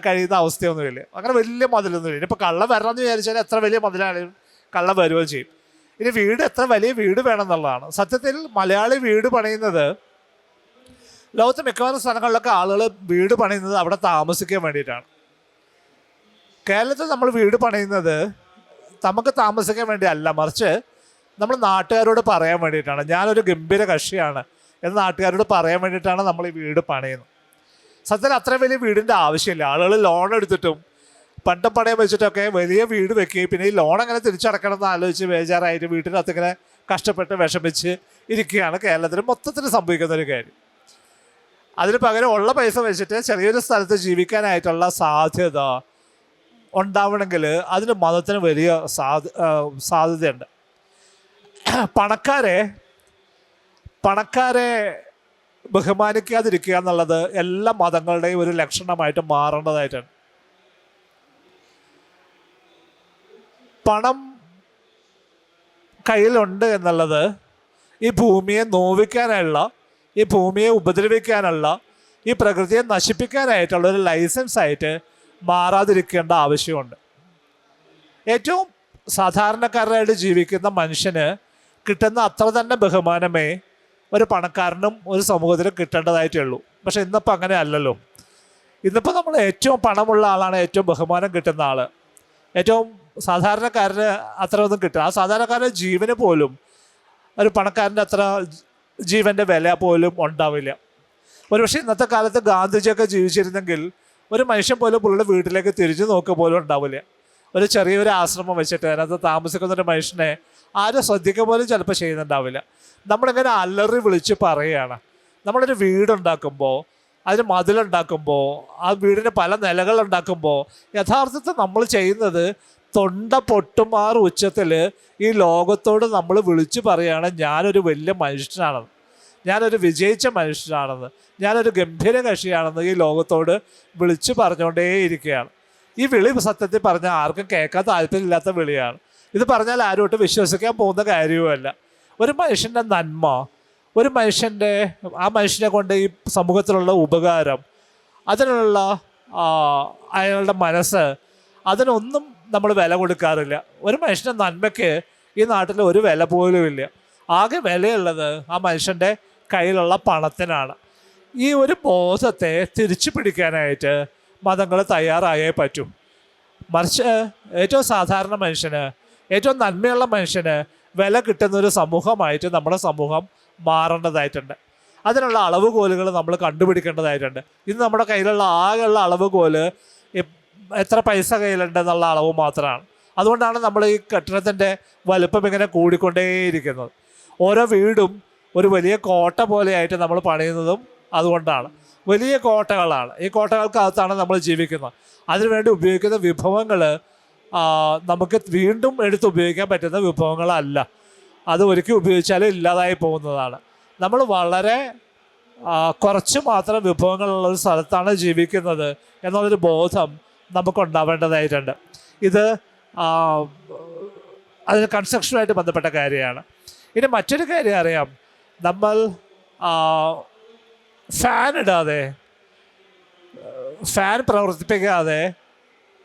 കഴിയുന്ന അവസ്ഥയൊന്നുമില്ല. അങ്ങനെ വലിയ മതിലൊന്നുമില്ല. ഇപ്പോൾ കള്ളം വരണമെന്ന് വിചാരിച്ചാൽ എത്ര വലിയ മതിലാണെങ്കിലും കള്ളം വരുകയും ചെയ്യും. ഇനി വീട് എത്ര വലിയ വീട് വേണം എന്നുള്ളതാണ്. സത്യത്തിൽ മലയാളി വീട് പണിയുന്നത്, ലോകത്തെ മിക്കവാറും സ്ഥലങ്ങളിലൊക്കെ ആളുകൾ വീട് പണിയുന്നത് അവിടെ താമസിക്കാൻ വേണ്ടിയിട്ടാണ്. കേരളത്തിൽ നമ്മൾ വീട് പണിയുന്നത് നമുക്ക് താമസിക്കാൻ വേണ്ടി അല്ല, മറിച്ച് നമ്മൾ നാട്ടുകാരോട് പറയാൻ വേണ്ടിയിട്ടാണ്. ഞാനൊരു ഗംഭീര കക്ഷിയാണ് എന്ന് നാട്ടുകാരോട് പറയാൻ വേണ്ടിയിട്ടാണ് നമ്മൾ ഈ വീട് പണിയുന്നത്. സത്യത്തിൽ അത്രയും വലിയ വീടിൻ്റെ ആവശ്യമില്ല. ആളുകൾ ലോൺ എടുത്തിട്ടും പണ്ടം പണയം വെച്ചിട്ടൊക്കെ വലിയ വീട് വെക്കുകയും പിന്നെ ഈ ലോൺ എങ്ങനെ തിരിച്ചടക്കണം എന്ന് ആലോചിച്ച് ബേജാറായിട്ട് വീട്ടിനകത്ത് ഇങ്ങനെ കഷ്ടപ്പെട്ട് വിഷമിച്ച് ഇരിക്കുകയാണ് കേരളത്തിൽ മൊത്തത്തിൽ സംഭവിക്കുന്ന ഒരു കാര്യം. അതിന് പകരം ഉള്ള പൈസ വെച്ചിട്ട് ചെറിയൊരു സ്ഥലത്ത് ജീവിക്കാനായിട്ടുള്ള സാധ്യത ഉണ്ടാവണമെങ്കിൽ അതിന് മതത്തിന് വലിയ സാധ്യതയുണ്ട്. പണക്കാരെ ബഹുമാനിക്കാതിരിക്കുക എന്നുള്ളത് എല്ലാ മതങ്ങളുടെയും ഒരു ലക്ഷണമായിട്ട് മാറേണ്ടതായിട്ടാണ്. പണം കയ്യിലുണ്ട് എന്നുള്ളത് ഈ ഭൂമിയെ നോവിക്കാനുള്ള, ഈ ഭൂമിയെ ഉപദ്രവിക്കാനുള്ള, ഈ പ്രകൃതിയെ നശിപ്പിക്കാനായിട്ടുള്ള ഒരു ലൈസൻസായിട്ട് മാറാതിരിക്കേണ്ട ആവശ്യമുണ്ട്. ഏറ്റവും സാധാരണക്കാരായിട്ട് ജീവിക്കുന്ന മനുഷ്യന് കിട്ടുന്ന അത്ര തന്നെ ബഹുമാനമേ ഒരു പണക്കാരനും ഒരു സമൂഹത്തിലും കിട്ടേണ്ടതായിട്ടേ ഉള്ളൂ. പക്ഷെ ഇന്നിപ്പോൾ അങ്ങനെ അല്ലല്ലോ. ഇന്നിപ്പോൾ നമ്മൾ ഏറ്റവും പണമുള്ള ആളാണ് ഏറ്റവും ബഹുമാനം കിട്ടുന്ന ആൾ. ഏറ്റവും സാധാരണക്കാരന് അത്ര ഒന്നും കിട്ടുക, ആ സാധാരണക്കാരൻ്റെ ജീവന് പോലും ഒരു പണക്കാരൻ്റെ അത്ര ജീവൻ്റെ വില പോലും ഉണ്ടാവില്ല. ഒരുപക്ഷെ ഇന്നത്തെ കാലത്ത് ഗാന്ധിജിയൊക്കെ ജീവിച്ചിരുന്നെങ്കിൽ ഒരു മനുഷ്യൻ പോലും പുള്ളിയുടെ വീട്ടിലേക്ക് തിരിഞ്ഞു നോക്കുക പോലും ഉണ്ടാവില്ല. ഒരു ചെറിയൊരു ആശ്രമം വെച്ചിട്ട് അതിനകത്ത് താമസിക്കുന്നൊരു മനുഷ്യനെ ആരും ശ്രദ്ധിക്കുക പോലും ചിലപ്പോൾ ചെയ്യുന്നുണ്ടാവില്ല. നമ്മളിങ്ങനെ അലറി വിളിച്ച് പറയുകയാണ്. നമ്മളൊരു വീടുണ്ടാക്കുമ്പോൾ, അതിന് മതിലുണ്ടാക്കുമ്പോൾ, ആ വീടിന് പല നിലകളുണ്ടാക്കുമ്പോൾ യഥാർത്ഥത്തിൽ നമ്മൾ ചെയ്യുന്നത് തൊണ്ട പൊട്ടുമാറ് ഉച്ചത്തിൽ ഈ ലോകത്തോട് നമ്മൾ വിളിച്ചു പറയുകയാണ്, ഞാനൊരു വലിയ മനുഷ്യനാണെന്ന്, ഞാനൊരു വിജയിച്ച മനുഷ്യനാണെന്ന്, ഞാനൊരു ഗംഭീര കക്ഷിയാണെന്ന് ഈ ലോകത്തോട് വിളിച്ചു പറഞ്ഞുകൊണ്ടേയിരിക്കുകയാണ്. ഈ വിളി സത്യത്തിൽ പറഞ്ഞാൽ ആർക്കും കേൾക്കാൻ താല്പര്യമില്ലാത്ത വിളിയാണ്. ഇത് പറഞ്ഞാൽ ആരോട്ട് വിശ്വസിക്കാൻ പോകുന്ന കാര്യവുമല്ല. ഒരു മനുഷ്യൻ്റെ നന്മ, ഒരു മനുഷ്യൻ്റെ ആ മനുഷ്യനെ കൊണ്ട് ഈ സമൂഹത്തിലുള്ള ഉപകാരം, അതിനുള്ള അയാളുടെ മനസ്സ്, അതിനൊന്നും നമ്മൾ വില കൊടുക്കാറില്ല. ഒരു മനുഷ്യൻ്റെ നന്മയ്ക്ക് ഈ നാട്ടിൽ ഒരു വില പോലും ഇല്ല. ആകെ വിലയുള്ളത് ആ മനുഷ്യൻ്റെ കയ്യിലുള്ള പണത്തിനാണ്. ഈ ഒരു ബോധത്തെ തിരിച്ചു പിടിക്കാനായിട്ട് മതങ്ങൾ തയ്യാറായേ പറ്റൂ. മറിച്ച് ഏറ്റവും സാധാരണ മനുഷ്യന്, ഏറ്റവും നന്മയുള്ള മനുഷ്യന് വില കിട്ടുന്നൊരു സമൂഹമായിട്ട് നമ്മുടെ സമൂഹം മാറേണ്ടതായിട്ടുണ്ട്. അതിനുള്ള അളവുകോലുകൾ നമ്മൾ കണ്ടുപിടിക്കേണ്ടതായിട്ടുണ്ട്. ഇന്ന് നമ്മുടെ കയ്യിലുള്ള ആകെയുള്ള അളവുകോല് എത്ര പൈസ കയ്യിലുണ്ടെന്നുള്ള അളവ് മാത്രമാണ്. അതുകൊണ്ടാണ് നമ്മൾ ഈ കെട്ടിടത്തിൻ്റെ വലുപ്പം ഇങ്ങനെ കൂടിക്കൊണ്ടേയിരിക്കുന്നത്. ഓരോ വീടും ഒരു വലിയ കോട്ട പോലെയായിട്ട് നമ്മൾ പണിയുന്നതും അതുകൊണ്ടാണ്. വലിയ കോട്ടകളാണ്. ഈ കോട്ടകൾക്കകത്താണ് നമ്മൾ ജീവിക്കുന്നത്. അതിനുവേണ്ടി ഉപയോഗിക്കുന്ന വിഭവങ്ങൾ നമുക്ക് വീണ്ടും എടുത്ത് ഉപയോഗിക്കാൻ പറ്റുന്ന വിഭവങ്ങളല്ല. അത് ഒരിക്കൽ ഉപയോഗിച്ചാലും ഇല്ലാതായി പോകുന്നതാണ്. നമ്മൾ വളരെ കുറച്ച് മാത്രം വിഭവങ്ങളുള്ളൊരു സ്ഥലത്താണ് ജീവിക്കുന്നത് എന്നുള്ളൊരു ബോധം നമുക്കുണ്ടാവേണ്ടതായിട്ടുണ്ട്. ഇത് അതിന് കൺസ്ട്രക്ഷനുമായിട്ട് ബന്ധപ്പെട്ട കാര്യമാണ്. ഇനി മറ്റൊരു കാര്യം അറിയാം. നമ്മൾ ഫാൻ പ്രവർത്തിപ്പിക്കാതെ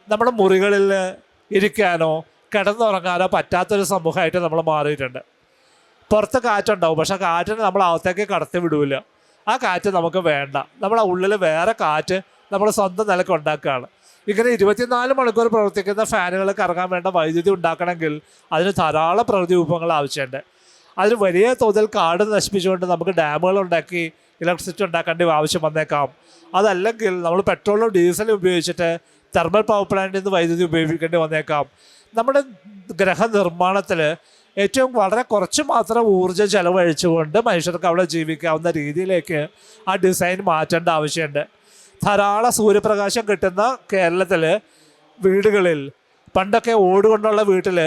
നമ്മുടെ മുറികളിൽ ഇരിക്കാനോ കിടന്നുറങ്ങാനോ പറ്റാത്തൊരു സമൂഹമായിട്ട് നമ്മൾ മാറിയിട്ടുണ്ട്. പുറത്ത് കാറ്റുണ്ടാവും, പക്ഷെ കാറ്റിന് നമ്മൾ അകത്തേക്ക് കടത്തി വിടൂല. ആ കാറ്റ് നമുക്ക് വേണ്ട. നമ്മളെ ഉള്ളിൽ വേറെ കാറ്റ് നമ്മൾ സ്വന്തം നിലക്ക് ഉണ്ടാക്കുകയാണ്. ഇങ്ങനെ 24 മണിക്കൂർ പ്രവർത്തിക്കുന്ന ഫാനുകൾ കറങ്ങാൻ വേണ്ട വൈദ്യുതി ഉണ്ടാക്കണമെങ്കിൽ അതിന് ധാരാളം പ്രകൃതി വിഭവങ്ങൾ ആവശ്യമുണ്ട്. അതിന് വലിയ തോതിൽ കാട് നശിപ്പിച്ചുകൊണ്ട് നമുക്ക് ഡാമുകൾ ഉണ്ടാക്കി ഇലക്ട്രിസിറ്റി ഉണ്ടാക്കേണ്ട ആവശ്യം വന്നേക്കാം. അതല്ലെങ്കിൽ നമ്മൾ പെട്രോളും ഡീസലും ഉപയോഗിച്ചിട്ട് തെർമൽ പവർ പ്ലാന്റിൽ നിന്ന് വൈദ്യുതി ഉപയോഗിക്കേണ്ടി വന്നേക്കാം. നമ്മുടെ ഗ്രഹനിർമ്മാണത്തിൽ ഏറ്റവും വളരെ കുറച്ച് മാത്രം ഊർജ്ജം ചെലവഴിച്ചുകൊണ്ട് മനുഷ്യർക്ക് അവിടെ ജീവിക്കാവുന്ന രീതിയിലേക്ക് ആ ഡിസൈൻ മാറ്റേണ്ട ആവശ്യമുണ്ട്. ധാരാളം സൂര്യപ്രകാശം കിട്ടുന്ന കേരളത്തിൽ വീടുകളിൽ പണ്ടൊക്കെ ഓട് കൊണ്ടുള്ള വീട്ടിൽ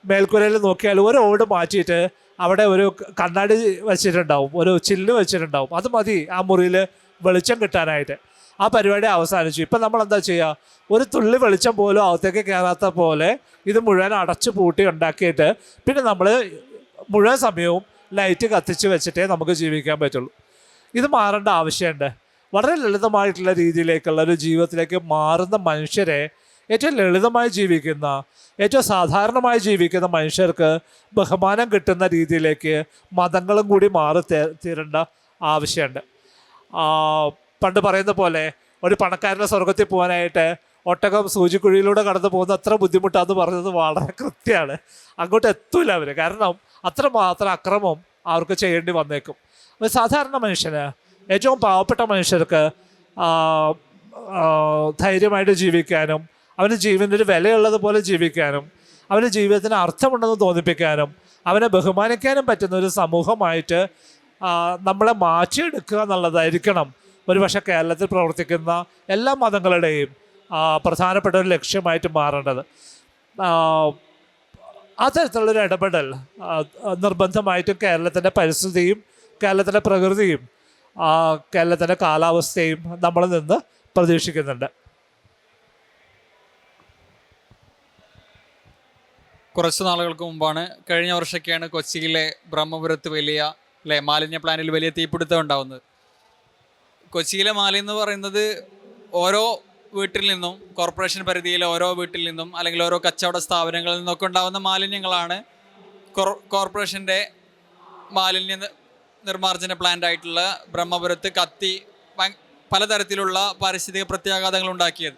മേൽക്കൂരയിൽ നോക്കിയാൽ ഒരു ഓട് മാറ്റിയിട്ട് അവിടെ ഒരു കണ്ണാടി വെച്ചിട്ടുണ്ടാവും, ഒരു ചില്ല് വെച്ചിട്ടുണ്ടാവും. അത് മതി ആ മുറിയിൽ വെളിച്ചം കിട്ടാനായിട്ട്. ആ പരിപാടി അവസാനിച്ചു. ഇപ്പം നമ്മൾ എന്താ ചെയ്യുക? ഒരു തുള്ളി വെളിച്ചം പോലും അകത്തേക്ക് കയറാത്ത പോലെ ഇത് മുഴുവൻ അടച്ചു പൂട്ടി ഉണ്ടാക്കിയിട്ട് പിന്നെ നമ്മൾ മുഴുവൻ സമയവും ലൈറ്റ് കത്തിച്ച് വെച്ചിട്ടേ നമുക്ക് ജീവിക്കാൻ പറ്റുള്ളൂ. ഇത് മാറേണ്ട ആവശ്യമുണ്ട്. വളരെ ലളിതമായിട്ടുള്ള രീതിയിലേക്കുള്ള ഒരു ജീവിതത്തിലേക്ക് മാറുന്ന മനുഷ്യരെ, ഏറ്റവും ലളിതമായി ജീവിക്കുന്ന, ഏറ്റവും സാധാരണമായി ജീവിക്കുന്ന മനുഷ്യർക്ക് ബഹുമാനം കിട്ടുന്ന രീതിയിലേക്ക് മതങ്ങളും കൂടി മാറി തീരേണ്ട ആവശ്യമുണ്ട്. പണ്ട് പറയുന്ന പോലെ ഒരു പണക്കാരൻ്റെ സ്വർഗത്തിൽ പോകാനായിട്ട് ഒട്ടകം സൂചിക്കുഴിയിലൂടെ കടന്നു പോകുന്ന അത്ര ബുദ്ധിമുട്ടാന്ന് പറഞ്ഞത് വളരെ കൃത്യമാണ്. അങ്ങോട്ട് എത്തൂല അവർ, കാരണം അത്രമാത്രം അക്രമം അവർക്ക് ചെയ്യേണ്ടി വന്നേക്കും. ഒരു സാധാരണ മനുഷ്യന്, ഏറ്റവും പാവപ്പെട്ട മനുഷ്യർക്ക് ധൈര്യമായിട്ട് ജീവിക്കാനും അവന് ജീവനൊരു വിലയുള്ളതുപോലെ ജീവിക്കാനും അവന് ജീവിതത്തിന് അർത്ഥമുണ്ടെന്ന് തോന്നിപ്പിക്കാനും അവനെ ബഹുമാനിക്കാനും പറ്റുന്ന ഒരു സമൂഹമായിട്ട് നമ്മളെ മാറ്റിയെടുക്കുക എന്നുള്ളതായിരിക്കണം ഒരുപക്ഷെ കേരളത്തിൽ പ്രവർത്തിക്കുന്ന എല്ലാ മതങ്ങളുടെയും പ്രധാനപ്പെട്ട ഒരു ലക്ഷ്യമായിട്ട് മാറേണ്ടത്. അത്തരത്തിലുള്ളൊരു ഇടപെടൽ നിർബന്ധമായിട്ടും കേരളത്തിൻ്റെ പരിസ്ഥിതിയും കേരളത്തിൻ്റെ പ്രകൃതിയും കേരളത്തിൻ്റെ കാലാവസ്ഥയും നമ്മളിൽ നിന്ന് പ്രതീക്ഷിക്കുന്നുണ്ട്. കുറച്ച് നാളുകൾക്ക് മുമ്പാണ്, കഴിഞ്ഞ വർഷമൊക്കെയാണ് കൊച്ചിയിലെ ബ്രഹ്മപുരത്ത് വലിയ മാലിന്യ പ്ലാന്റിൽ വലിയ തീപിടുത്തം ഉണ്ടാകുന്നത്. കൊച്ചിയിലെ മാലിന്യം എന്ന് പറയുന്നത് ഓരോ വീട്ടിൽ നിന്നും, കോർപ്പറേഷൻ പരിധിയിലെ ഓരോ വീട്ടിൽ നിന്നും അല്ലെങ്കിൽ ഓരോ കച്ചവട സ്ഥാപനങ്ങളിൽ നിന്നൊക്കെ ഉണ്ടാകുന്ന മാലിന്യങ്ങളാണ് കോർപ്പറേഷൻ്റെ മാലിന്യ നിർമ്മാർജ്ജന പ്ലാന്റ് ആയിട്ടുള്ള ബ്രഹ്മപുരത്ത് കത്തി പലതരത്തിലുള്ള പാരിസ്ഥിതിക പ്രത്യാഘാതങ്ങൾ ഉണ്ടാക്കിയത്.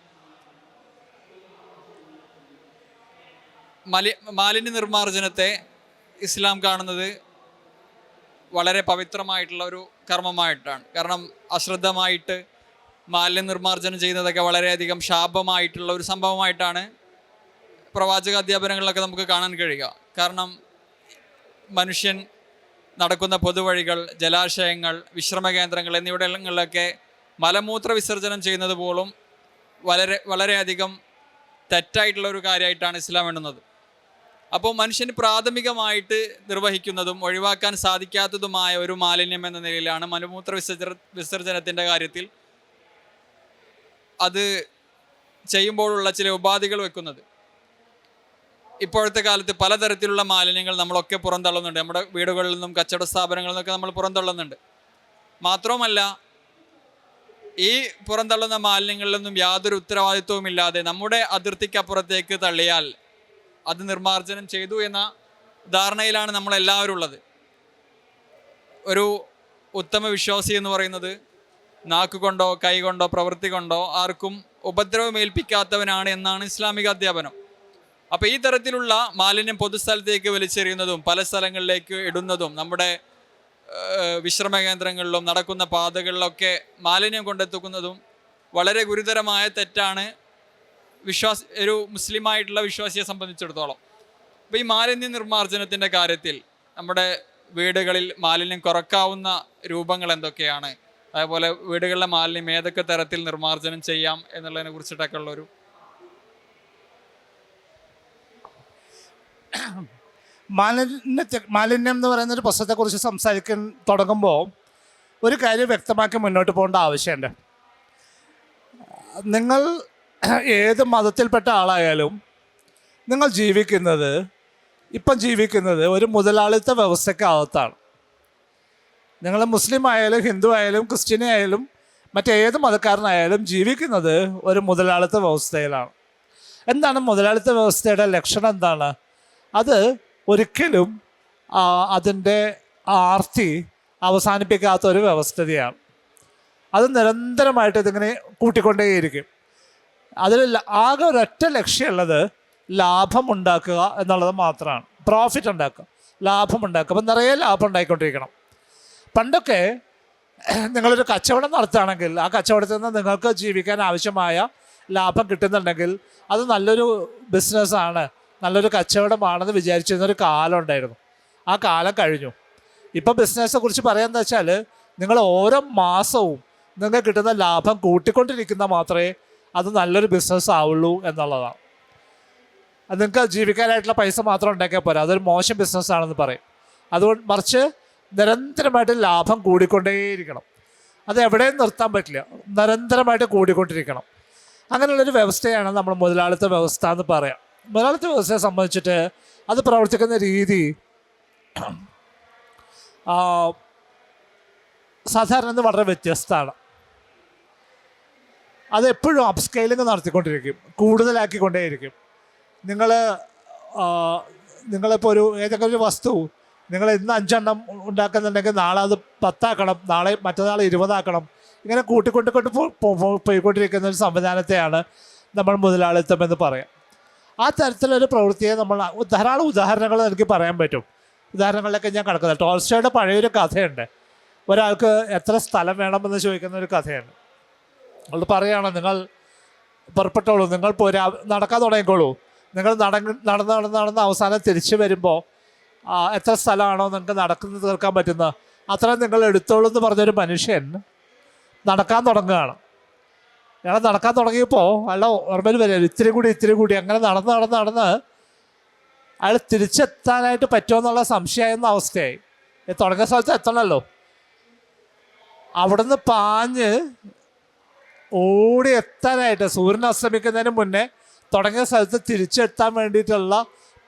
മാലിന്യ നിർമ്മാർജ്ജനത്തെ ഇസ്ലാം കാണുന്നത് വളരെ പവിത്രമായിട്ടുള്ള ഒരു കർമ്മമായിട്ടാണ്. കാരണം അശ്രദ്ധമായിട്ട് മാലിന്യ നിർമ്മാർജ്ജനം ചെയ്യുന്നതൊക്കെ വളരെയധികം ശാപമായിട്ടുള്ള ഒരു സംഭവമായിട്ടാണ് പ്രവാചക അധ്യാപനങ്ങളിലൊക്കെ നമുക്ക് കാണാൻ കഴിയുക. കാരണം മനുഷ്യൻ നടക്കുന്ന പൊതുവഴികൾ, ജലാശയങ്ങൾ, വിശ്രമ കേന്ദ്രങ്ങൾ എന്നിവിടങ്ങളിലൊക്കെ മലമൂത്ര വിസർജനം ചെയ്യുന്നത് പോലും വളരെയധികം തെറ്റായിട്ടുള്ള ഒരു കാര്യമായിട്ടാണ് ഇസ്ലാം എണ്ണുന്നത്. അപ്പോൾ മനുഷ്യന് പ്രാഥമികമായിട്ട് നിർവഹിക്കുന്നതും ഒഴിവാക്കാൻ സാധിക്കാത്തതുമായ ഒരു മാലിന്യം എന്ന നിലയിലാണ് മലമൂത്ര വിസർജനത്തിൻ്റെ കാര്യത്തിൽ അത് ചെയ്യുമ്പോഴുള്ള ചില ഉപാധികൾ വെക്കുന്നത്. ഇപ്പോഴത്തെ കാലത്ത് പലതരത്തിലുള്ള മാലിന്യങ്ങൾ നമ്മളൊക്കെ പുറന്തള്ളുന്നുണ്ട്. നമ്മുടെ വീടുകളിൽ നിന്നും കച്ചവട സ്ഥാപനങ്ങളിൽ നിന്നൊക്കെ നമ്മൾ പുറന്തള്ളുന്നുണ്ട്. മാത്രവുമല്ല, ഈ പുറന്തള്ളുന്ന മാലിന്യങ്ങളിലൊന്നും യാതൊരു ഉത്തരവാദിത്വവും ഇല്ലാതെ നമ്മുടെ അതിർത്തിക്കപ്പുറത്തേക്ക് തള്ളിയാൽ അത് നിർമ്മാർജ്ജനം ചെയ്തു എന്ന ധാരണയിലാണ് നമ്മളെല്ലാവരും ഉള്ളത്. ഒരു ഉത്തമ വിശ്വാസി എന്ന് പറയുന്നത് നാക്കുകൊണ്ടോ കൈകൊണ്ടോ പ്രവൃത്തി കൊണ്ടോ ആർക്കും ഉപദ്രവമേൽപ്പിക്കാത്തവനാണ് എന്നാണ് ഇസ്ലാമിക അധ്യാപനം. അപ്പോൾ ഈ തരത്തിലുള്ള മാലിന്യം പൊതുസ്ഥലത്തേക്ക് വലിച്ചെറിയുന്നതും പല സ്ഥലങ്ങളിലേക്ക് ഇടുന്നതും നമ്മുടെ വിശ്രമ കേന്ദ്രങ്ങളിലും നടക്കുന്ന പാതകളിലൊക്കെ മാലിന്യം കൊണ്ടെത്തിക്കുന്നതും വളരെ ഗുരുതരമായ തെറ്റാണ് ഒരു മുസ്ലിമായിട്ടുള്ള വിശ്വാസിയെ സംബന്ധിച്ചിടത്തോളം. അപ്പോൾ ഈ മാലിന്യ നിർമ്മാർജ്ജനത്തിൻ്റെ കാര്യത്തിൽ നമ്മുടെ വീടുകളിൽ മാലിന്യം കുറക്കാവുന്ന രൂപങ്ങൾ എന്തൊക്കെയാണ്, അതേപോലെ വീടുകളിലെ മാലിന്യം ഏതൊക്കെ തരത്തിൽ നിർമ്മാർജ്ജനം ചെയ്യാം എന്നുള്ളതിനെ കുറിച്ചിട്ടൊക്കെ ഉള്ളൊരു മാലിന്യം എന്ന് പറയുന്നൊരു പ്രശ്നത്തെക്കുറിച്ച് സംസാരിക്കാൻ തുടങ്ങുമ്പോൾ ഒരു കാര്യം വ്യക്തമാക്കി മുന്നോട്ട് പോകേണ്ട ആവശ്യമുണ്ട്. നിങ്ങൾ ഏത് മതത്തിൽപ്പെട്ട ആളായാലും നിങ്ങൾ ഇപ്പം ജീവിക്കുന്നത് ഒരു മുതലാളിത്ത വ്യവസ്ഥയ്ക്കകത്താണ്. നിങ്ങൾ മുസ്ലിം ആയാലും ഹിന്ദു ആയാലും ക്രിസ്ത്യൻ ആയാലും മറ്റേത് മതക്കാരനായാലും ജീവിക്കുന്നത് ഒരു മുതലാളിത്ത വ്യവസ്ഥയിലാണ്. എന്താണ് മുതലാളിത്ത വ്യവസ്ഥയുടെ ലക്ഷണം എന്താണ്? അത് ഒരിക്കലും അതിൻ്റെ ആർത്തി അവസാനിപ്പിക്കാത്ത ഒരു വ്യവസ്ഥതയാണ്. അത് നിരന്തരമായിട്ട് ഇതിങ്ങനെ കൂട്ടിക്കൊണ്ടേയിരിക്കും. അതിൽ ആകെ ഒരൊറ്റ ലക്ഷ്യമുള്ളത് ലാഭം ഉണ്ടാക്കുക എന്നുള്ളത് മാത്രമാണ്. പ്രോഫിറ്റ് ഉണ്ടാക്കുക, ലാഭം ഉണ്ടാക്കുക. അപ്പം നിറയെ ലാഭം ഉണ്ടായിക്കൊണ്ടിരിക്കണം. പണ്ടൊക്കെ നിങ്ങളൊരു കച്ചവടം നടത്തുകയാണെങ്കിൽ ആ കച്ചവടത്തിൽ നിന്ന് നിങ്ങൾക്ക് ജീവിക്കാൻ ആവശ്യമായ ലാഭം കിട്ടുന്നുണ്ടെങ്കിൽ അത് നല്ലൊരു ബിസിനസ്സാണ്, നല്ലൊരു കച്ചവടമാണെന്ന് വിചാരിച്ചിരുന്നൊരു കാലം ഉണ്ടായിരുന്നു. ആ കാലം കഴിഞ്ഞു. ഇപ്പോൾ ബിസിനസ്സിനെ കുറിച്ച് പറയാമെന്ന് വെച്ചാൽ നിങ്ങൾ ഓരോ മാസവും നിങ്ങൾക്ക് കിട്ടുന്ന ലാഭം കൂട്ടിക്കൊണ്ടിരിക്കുന്ന മാത്രമേ അത് നല്ലൊരു ബിസിനസ് ആവുള്ളൂ എന്നുള്ളതാണ്. അത് നിങ്ങൾക്ക് ജീവിക്കാനായിട്ടുള്ള പൈസ മാത്രം ഉണ്ടാക്കിയാൽ പോരാ, അതൊരു മോശം ബിസിനസ്സാണെന്ന് പറയും. അതുകൊണ്ട് മറിച്ച് നിരന്തരമായിട്ട് ലാഭം കൂടിക്കൊണ്ടേയിരിക്കണം. അത് എവിടെയും നിർത്താൻ പറ്റില്ല, നിരന്തരമായിട്ട് കൂടിക്കൊണ്ടിരിക്കണം. അങ്ങനെയുള്ളൊരു വ്യവസ്ഥയാണ് നമ്മൾ മുതലാളിത്ത വ്യവസ്ഥ എന്ന് പറയാം. മുതലാളിത്ത വ്യവസ്ഥയെ സംബന്ധിച്ചിട്ട് അത് പ്രവർത്തിക്കുന്ന രീതി സാധാരണ വളരെ വ്യത്യസ്തമാണ്. അതെപ്പോഴും അപ്സ്കെയിലിംഗ് നടത്തിക്കൊണ്ടിരിക്കും, കൂടുതലാക്കിക്കൊണ്ടേയിരിക്കും. നിങ്ങളിപ്പോൾ ഏതെങ്കിലും ഒരു വസ്തു നിങ്ങൾ ഇന്ന് 5 എണ്ണം ഉണ്ടാക്കുന്നുണ്ടെങ്കിൽ നാളെ അത് 10 ആക്കണം, നാളെ മറ്റന്നാൾ 20 ആക്കണം. ഇങ്ങനെ കൂട്ടിക്കൊണ്ട് പോയിക്കൊണ്ടിരിക്കുന്ന ഒരു സംവിധാനത്തെയാണ് നമ്മൾ മുതലാളിത്തം എന്ന് പറയാം. ആ തരത്തിലൊരു പ്രവൃത്തിയെ നമ്മൾ ധാരാളം ഉദാഹരണങ്ങൾ എനിക്ക് പറയാൻ പറ്റും. ഉദാഹരണങ്ങളിലൊക്കെ ഞാൻ കിടക്കുന്നത് ടോൾസ്റ്റോയുടെ പഴയൊരു കഥയുണ്ട്. ഒരാൾക്ക് എത്ര സ്ഥലം വേണമെന്ന് ചോദിക്കുന്ന ഒരു കഥയാണ്. അത് പറയുകയാണ്, നിങ്ങൾ പുറപ്പെട്ടോളൂ, നിങ്ങൾ നടക്കാൻ തുടങ്ങിക്കോളൂ. നിങ്ങൾ നടന്ന് അവസാനം തിരിച്ചു വരുമ്പോൾ എത്ര സ്ഥലമാണോ നിങ്ങൾക്ക് നടക്കുന്നത് തീർക്കാൻ പറ്റുന്നത് അത്ര നിങ്ങൾ എടുത്തോളൂ എന്ന് പറഞ്ഞൊരു മനുഷ്യൻ നടക്കാൻ തുടങ്ങുകയാണ്. അയാൾ നടക്കാൻ തുടങ്ങിയപ്പോൾ അയാളുടെ ഓർമ്മയിൽ വരിക ഇത്തിരി കൂടി അങ്ങനെ നടന്ന് അയാൾ തിരിച്ചെത്താനായിട്ട് പറ്റുമെന്നുള്ള സംശയമായിരുന്ന അവസ്ഥയായി. തുടങ്ങിയ സ്ഥലത്ത് എത്തണമല്ലോ. അവിടുന്ന് പാഞ്ഞ് ഓടി എത്താനായിട്ട് സൂര്യൻ അസ്തമിക്കുന്നതിന് മുന്നേ തുടങ്ങിയ സ്ഥലത്ത് തിരിച്ചെത്താൻ വേണ്ടിയിട്ടുള്ള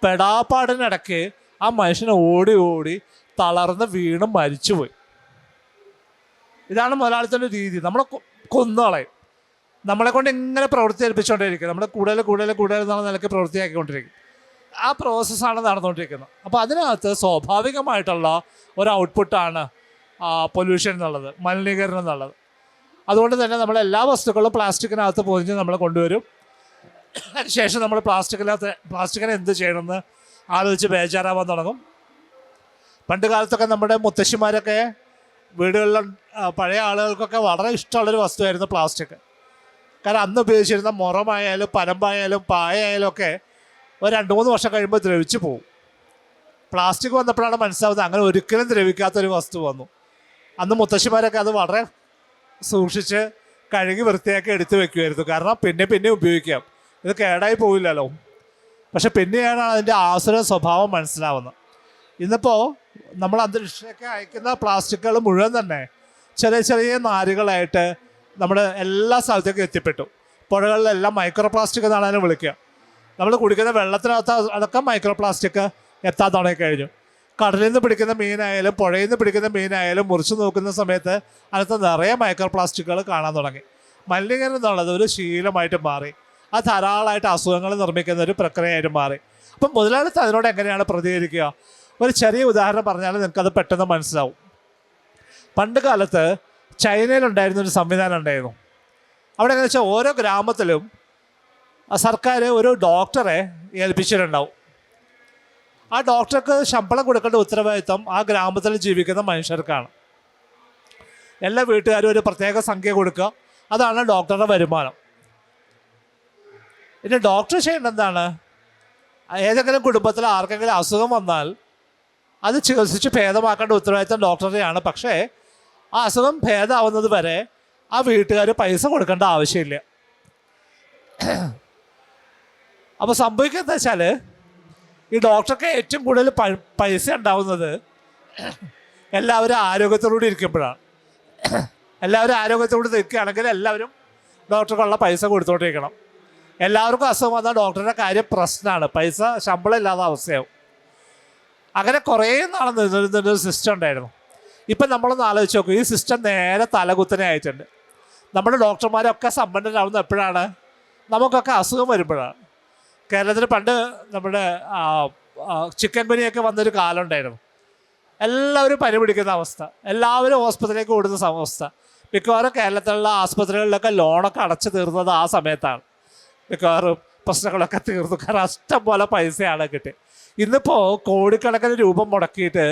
പെടാപ്പാടിനിടയ്ക്ക് ആ മനുഷ്യനെ ഓടി തളർന്ന് വീണ് മരിച്ചുപോയി. ഇതാണ് മുതലാളിത്തത്തിൻ്റെ രീതി. നമ്മളെ കൊന്നുകളയും. നമ്മളെ കൊണ്ട് ഇങ്ങനെ പ്രവൃത്തി ഏൽപ്പിച്ചുകൊണ്ടിരിക്കും. നമ്മൾ കൂടുതൽ എന്നുള്ള നിലയ്ക്ക് പ്രവൃത്തിയാക്കിക്കൊണ്ടിരിക്കും. ആ പ്രോസസ്സാണ് നടന്നുകൊണ്ടിരിക്കുന്നത്. അപ്പോൾ അതിനകത്ത് സ്വാഭാവികമായിട്ടുള്ള ഒരു ഔട്ട്പുട്ടാണ് പൊല്യൂഷൻ എന്നുള്ളത്, മലിനീകരണം എന്നുള്ളത്. അതുകൊണ്ട് തന്നെ നമ്മളെല്ലാ വസ്തുക്കളും പ്ലാസ്റ്റിക്കിനകത്ത് പൊതിഞ്ഞ് നമ്മൾ കൊണ്ടുവരും. അതിനുശേഷം നമ്മൾ പ്ലാസ്റ്റിക്കിനെ എന്ത് ചെയ്യണമെന്ന് ആലോചിച്ച് ബേജാറാവാൻ തുടങ്ങും. പണ്ട് കാലത്തൊക്കെ നമ്മുടെ മുത്തശ്ശിമാരൊക്കെ വീടുകളിൽ പഴയ ആളുകൾക്കൊക്കെ വളരെ ഇഷ്ടമുള്ളൊരു വസ്തുവായിരുന്നു പ്ലാസ്റ്റിക്. കാരണം അന്ന് ഉപയോഗിച്ചിരുന്ന മുറമായാലും പനമ്പായാലും പായായാലും ഒക്കെ ഒരു 2-3 വർഷം കഴിയുമ്പോൾ ദ്രവിച്ചു പോകും. പ്ലാസ്റ്റിക് വന്നപ്പോഴാണ് മനസ്സിലാവുന്നത് അങ്ങനെ ഒരിക്കലും ദ്രവിക്കാത്തൊരു വസ്തു വന്നു. അന്ന് മുത്തശ്ശിമാരൊക്കെ അത് വളരെ സൂക്ഷിച്ച് കഴുകി വൃത്തിയാക്കി എടുത്തു വെക്കുമായിരുന്നു. കാരണം പിന്നെ ഉപയോഗിക്കാം, ഇത് കേടായി പോവില്ലല്ലോ. പക്ഷെ പിന്നെയാണ് അതിൻ്റെ ആസുര സ്വഭാവം മനസ്സിലാവുന്നത്. ഇന്നിപ്പോൾ നമ്മൾ അന്തരീക്ഷത്തിലേക്ക് അയക്കുന്ന പ്ലാസ്റ്റിക്കുകൾ മുഴുവൻ തന്നെ ചെറിയ നാരുകളായിട്ട് നമ്മുടെ എല്ലാ സ്ഥലത്തേക്കും എത്തിപ്പെട്ടു. പുഴകളിലെല്ലാം മൈക്രോ പ്ലാസ്റ്റിക് എന്നാണ് അതിനെ വിളിക്കുക. നമ്മൾ കുടിക്കുന്ന വെള്ളത്തിനകത്ത് അടക്കം മൈക്രോ പ്ലാസ്റ്റിക് എത്താൻ തുടങ്ങിക്കഴിഞ്ഞു. കടലിൽ നിന്ന് പിടിക്കുന്ന മീനായാലും പുഴയിൽ നിന്ന് പിടിക്കുന്ന മീനായാലും മുറിച്ച് നോക്കുന്ന സമയത്ത് അതിനകത്ത് നിറയെ മൈക്രോ പ്ലാസ്റ്റിക്കുകൾ കാണാൻ തുടങ്ങി. മലിനീകരണം എന്നുള്ളത് ഒരു ശീലമായിട്ട് മാറി. അത് ധാരാളമായിട്ട് അസുഖങ്ങൾ നിർമ്മിക്കുന്ന ഒരു പ്രക്രിയയായിട്ട് മാറി. അപ്പം മുതലാളിത്തം അതിനോട് എങ്ങനെയാണ് പ്രതികരിക്കുക? ഒരു ചെറിയ ഉദാഹരണം പറഞ്ഞാൽ നിങ്ങൾക്കത് പെട്ടെന്ന് മനസ്സിലാവും. പണ്ട് കാലത്ത് ചൈനയിലുണ്ടായിരുന്നൊരു സംവിധാനം ഉണ്ടായിരുന്നു. അവിടെ എങ്ങനെയാ വെച്ചാൽ ഓരോ ഗ്രാമത്തിലും സർക്കാർ ഒരു ഡോക്ടറെ ഏൽപ്പിച്ചിട്ടുണ്ടാവും. ആ ഡോക്ടർക്ക് ശമ്പളം കൊടുക്കേണ്ട ഉത്തരവാദിത്വം ആ ഗ്രാമത്തിൽ ജീവിക്കുന്ന മനുഷ്യർക്കാണ്. എല്ലാ വീട്ടുകാരും ഒരു പ്രത്യേക സംഖ്യ കൊടുക്കുക, അതാണ് ഡോക്ടറുടെ വരുമാനം. ഇനി ഡോക്ടർ ചെയ്യേണ്ടത് എന്താണ്? ഏതെങ്കിലും കുടുംബത്തിൽ ആർക്കെങ്കിലും അസുഖം വന്നാൽ അത് ചികിത്സിച്ച് ഭേദമാക്കേണ്ട ഉത്തരവാദിത്വം ഡോക്ടറുടെയാണ്. പക്ഷേ ആ അസുഖം ഭേദമാവുന്നത് വരെ ആ വീട്ടുകാർ പൈസ കൊടുക്കേണ്ട ആവശ്യമില്ല. അപ്പോൾ സംഭവിക്കുന്നത് വെച്ചാൽ ഈ ഡോക്ടർക്ക് ഏറ്റവും കൂടുതൽ പൈസ ഉണ്ടാവുന്നത് എല്ലാവരും ആരോഗ്യത്തോടുകൂടി ഇരിക്കുമ്പോഴാണ്. എല്ലാവരും ആരോഗ്യത്തോട് നിൽക്കുകയാണെങ്കിൽ എല്ലാവരും ഡോക്ടർക്കുള്ള പൈസ കൊടുത്തോണ്ടിരിക്കണം. എല്ലാവർക്കും അസുഖം വന്നാൽ ഡോക്ടറുടെ കാര്യം പ്രശ്നമാണ്, പൈസ ശമ്പളം ഇല്ലാത്ത അവസ്ഥയാവും. അങ്ങനെ കുറേ നാൾ നിന്നിരുന്നൊരു സിസ്റ്റം ഉണ്ടായിരുന്നു. ഇപ്പം നമ്മളൊന്ന് ആലോചിച്ച് നോക്കും, ഈ സിസ്റ്റം നേരെ തലകുത്തനെ ആയിട്ടുണ്ട്. നമ്മുടെ ഡോക്ടർമാരൊക്കെ സമ്പന്നരാകുന്നത് എപ്പോഴാണ്? നമുക്കൊക്കെ അസുഖം വരുമ്പോഴാണ്. കേരളത്തിൽ പണ്ട് നമ്മുടെ ചിക്കൻ ഗുനിയൊക്കെ വന്നൊരു കാലം ഉണ്ടായിരുന്നു. എല്ലാവരും പനി പിടിക്കുന്ന അവസ്ഥ, എല്ലാവരും ഹോസ്പിറ്റലിലേക്ക് ഓടുന്ന അവസ്ഥ. മിക്കവാറും കേരളത്തിലുള്ള ആസ്പത്രികളിലൊക്കെ ലോണൊക്കെ അടച്ചു തീർന്നത് ആ സമയത്താണ്. മിക്കവാറും പ്രശ്നങ്ങളൊക്കെ തീർന്നു, കാരണം ഇഷ്ടം പോലെ പൈസയാണ് കിട്ടി. ഇന്നിപ്പോൾ കോടിക്കണക്കിന് രൂപ മുടക്കിയിട്ട്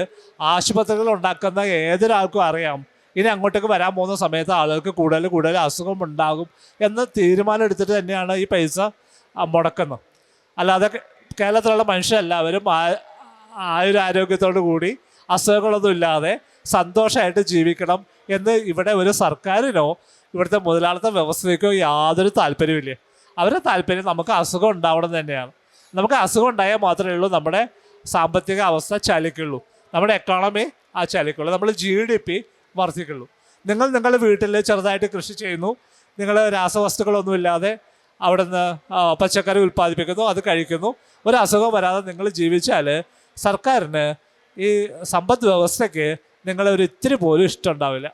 ആശുപത്രികൾ ഉണ്ടാക്കുന്ന ഏതൊരാൾക്കും അറിയാം ഇനി അങ്ങോട്ടേക്ക് വരാൻ പോകുന്ന സമയത്ത് ആളുകൾക്ക് കൂടുതൽ അസുഖം ഉണ്ടാകും എന്ന് തീരുമാനം എടുത്തിട്ട് തന്നെയാണ് ഈ പൈസ മുടക്കുന്നത്. അല്ലാതെ കേരളത്തിലുള്ള മനുഷ്യരെല്ലാവരും ആയുരാരോഗ്യത്തോടു കൂടി അസുഖങ്ങളൊന്നും ഇല്ലാതെ സന്തോഷമായിട്ട് ജീവിക്കണം എന്ന് ഇവിടെ ഒരു സർക്കാരിനോ ഇവിടുത്തെ മുതലാളിത്ത വ്യവസ്ഥയ്ക്കോ യാതൊരു താല്പര്യമില്ല. അവരുടെ താല്പര്യം നമുക്ക് അസുഖം ഉണ്ടാവണം തന്നെയാണ്. നമുക്ക് അസുഖം ഉണ്ടായാൽ മാത്രമേ ഉള്ളൂ നമ്മുടെ സാമ്പത്തിക അവസ്ഥ ചലിക്കുള്ളൂ, നമ്മുടെ എക്കോണമി ചലിക്കുള്ളൂ, നമ്മൾ GDP വർദ്ധിക്കുള്ളൂ. നിങ്ങൾ നിങ്ങളുടെ വീട്ടിൽ ചെറുതായിട്ട് കൃഷി ചെയ്യുന്നു, നിങ്ങൾ രാസവസ്തുക്കളൊന്നുമില്ലാതെ അവിടെ നിന്ന് പച്ചക്കറി ഉൽപ്പാദിപ്പിക്കുന്നു, അത് കഴിക്കുന്നു, ഒരു അസുഖം വരാതെ നിങ്ങൾ ജീവിച്ചാൽ സർക്കാരിന് ഈ സമ്പദ് വ്യവസ്ഥയ്ക്ക് നിങ്ങളൊരു ഇത്തിരി പോലും ഇഷ്ടമുണ്ടാവില്ല.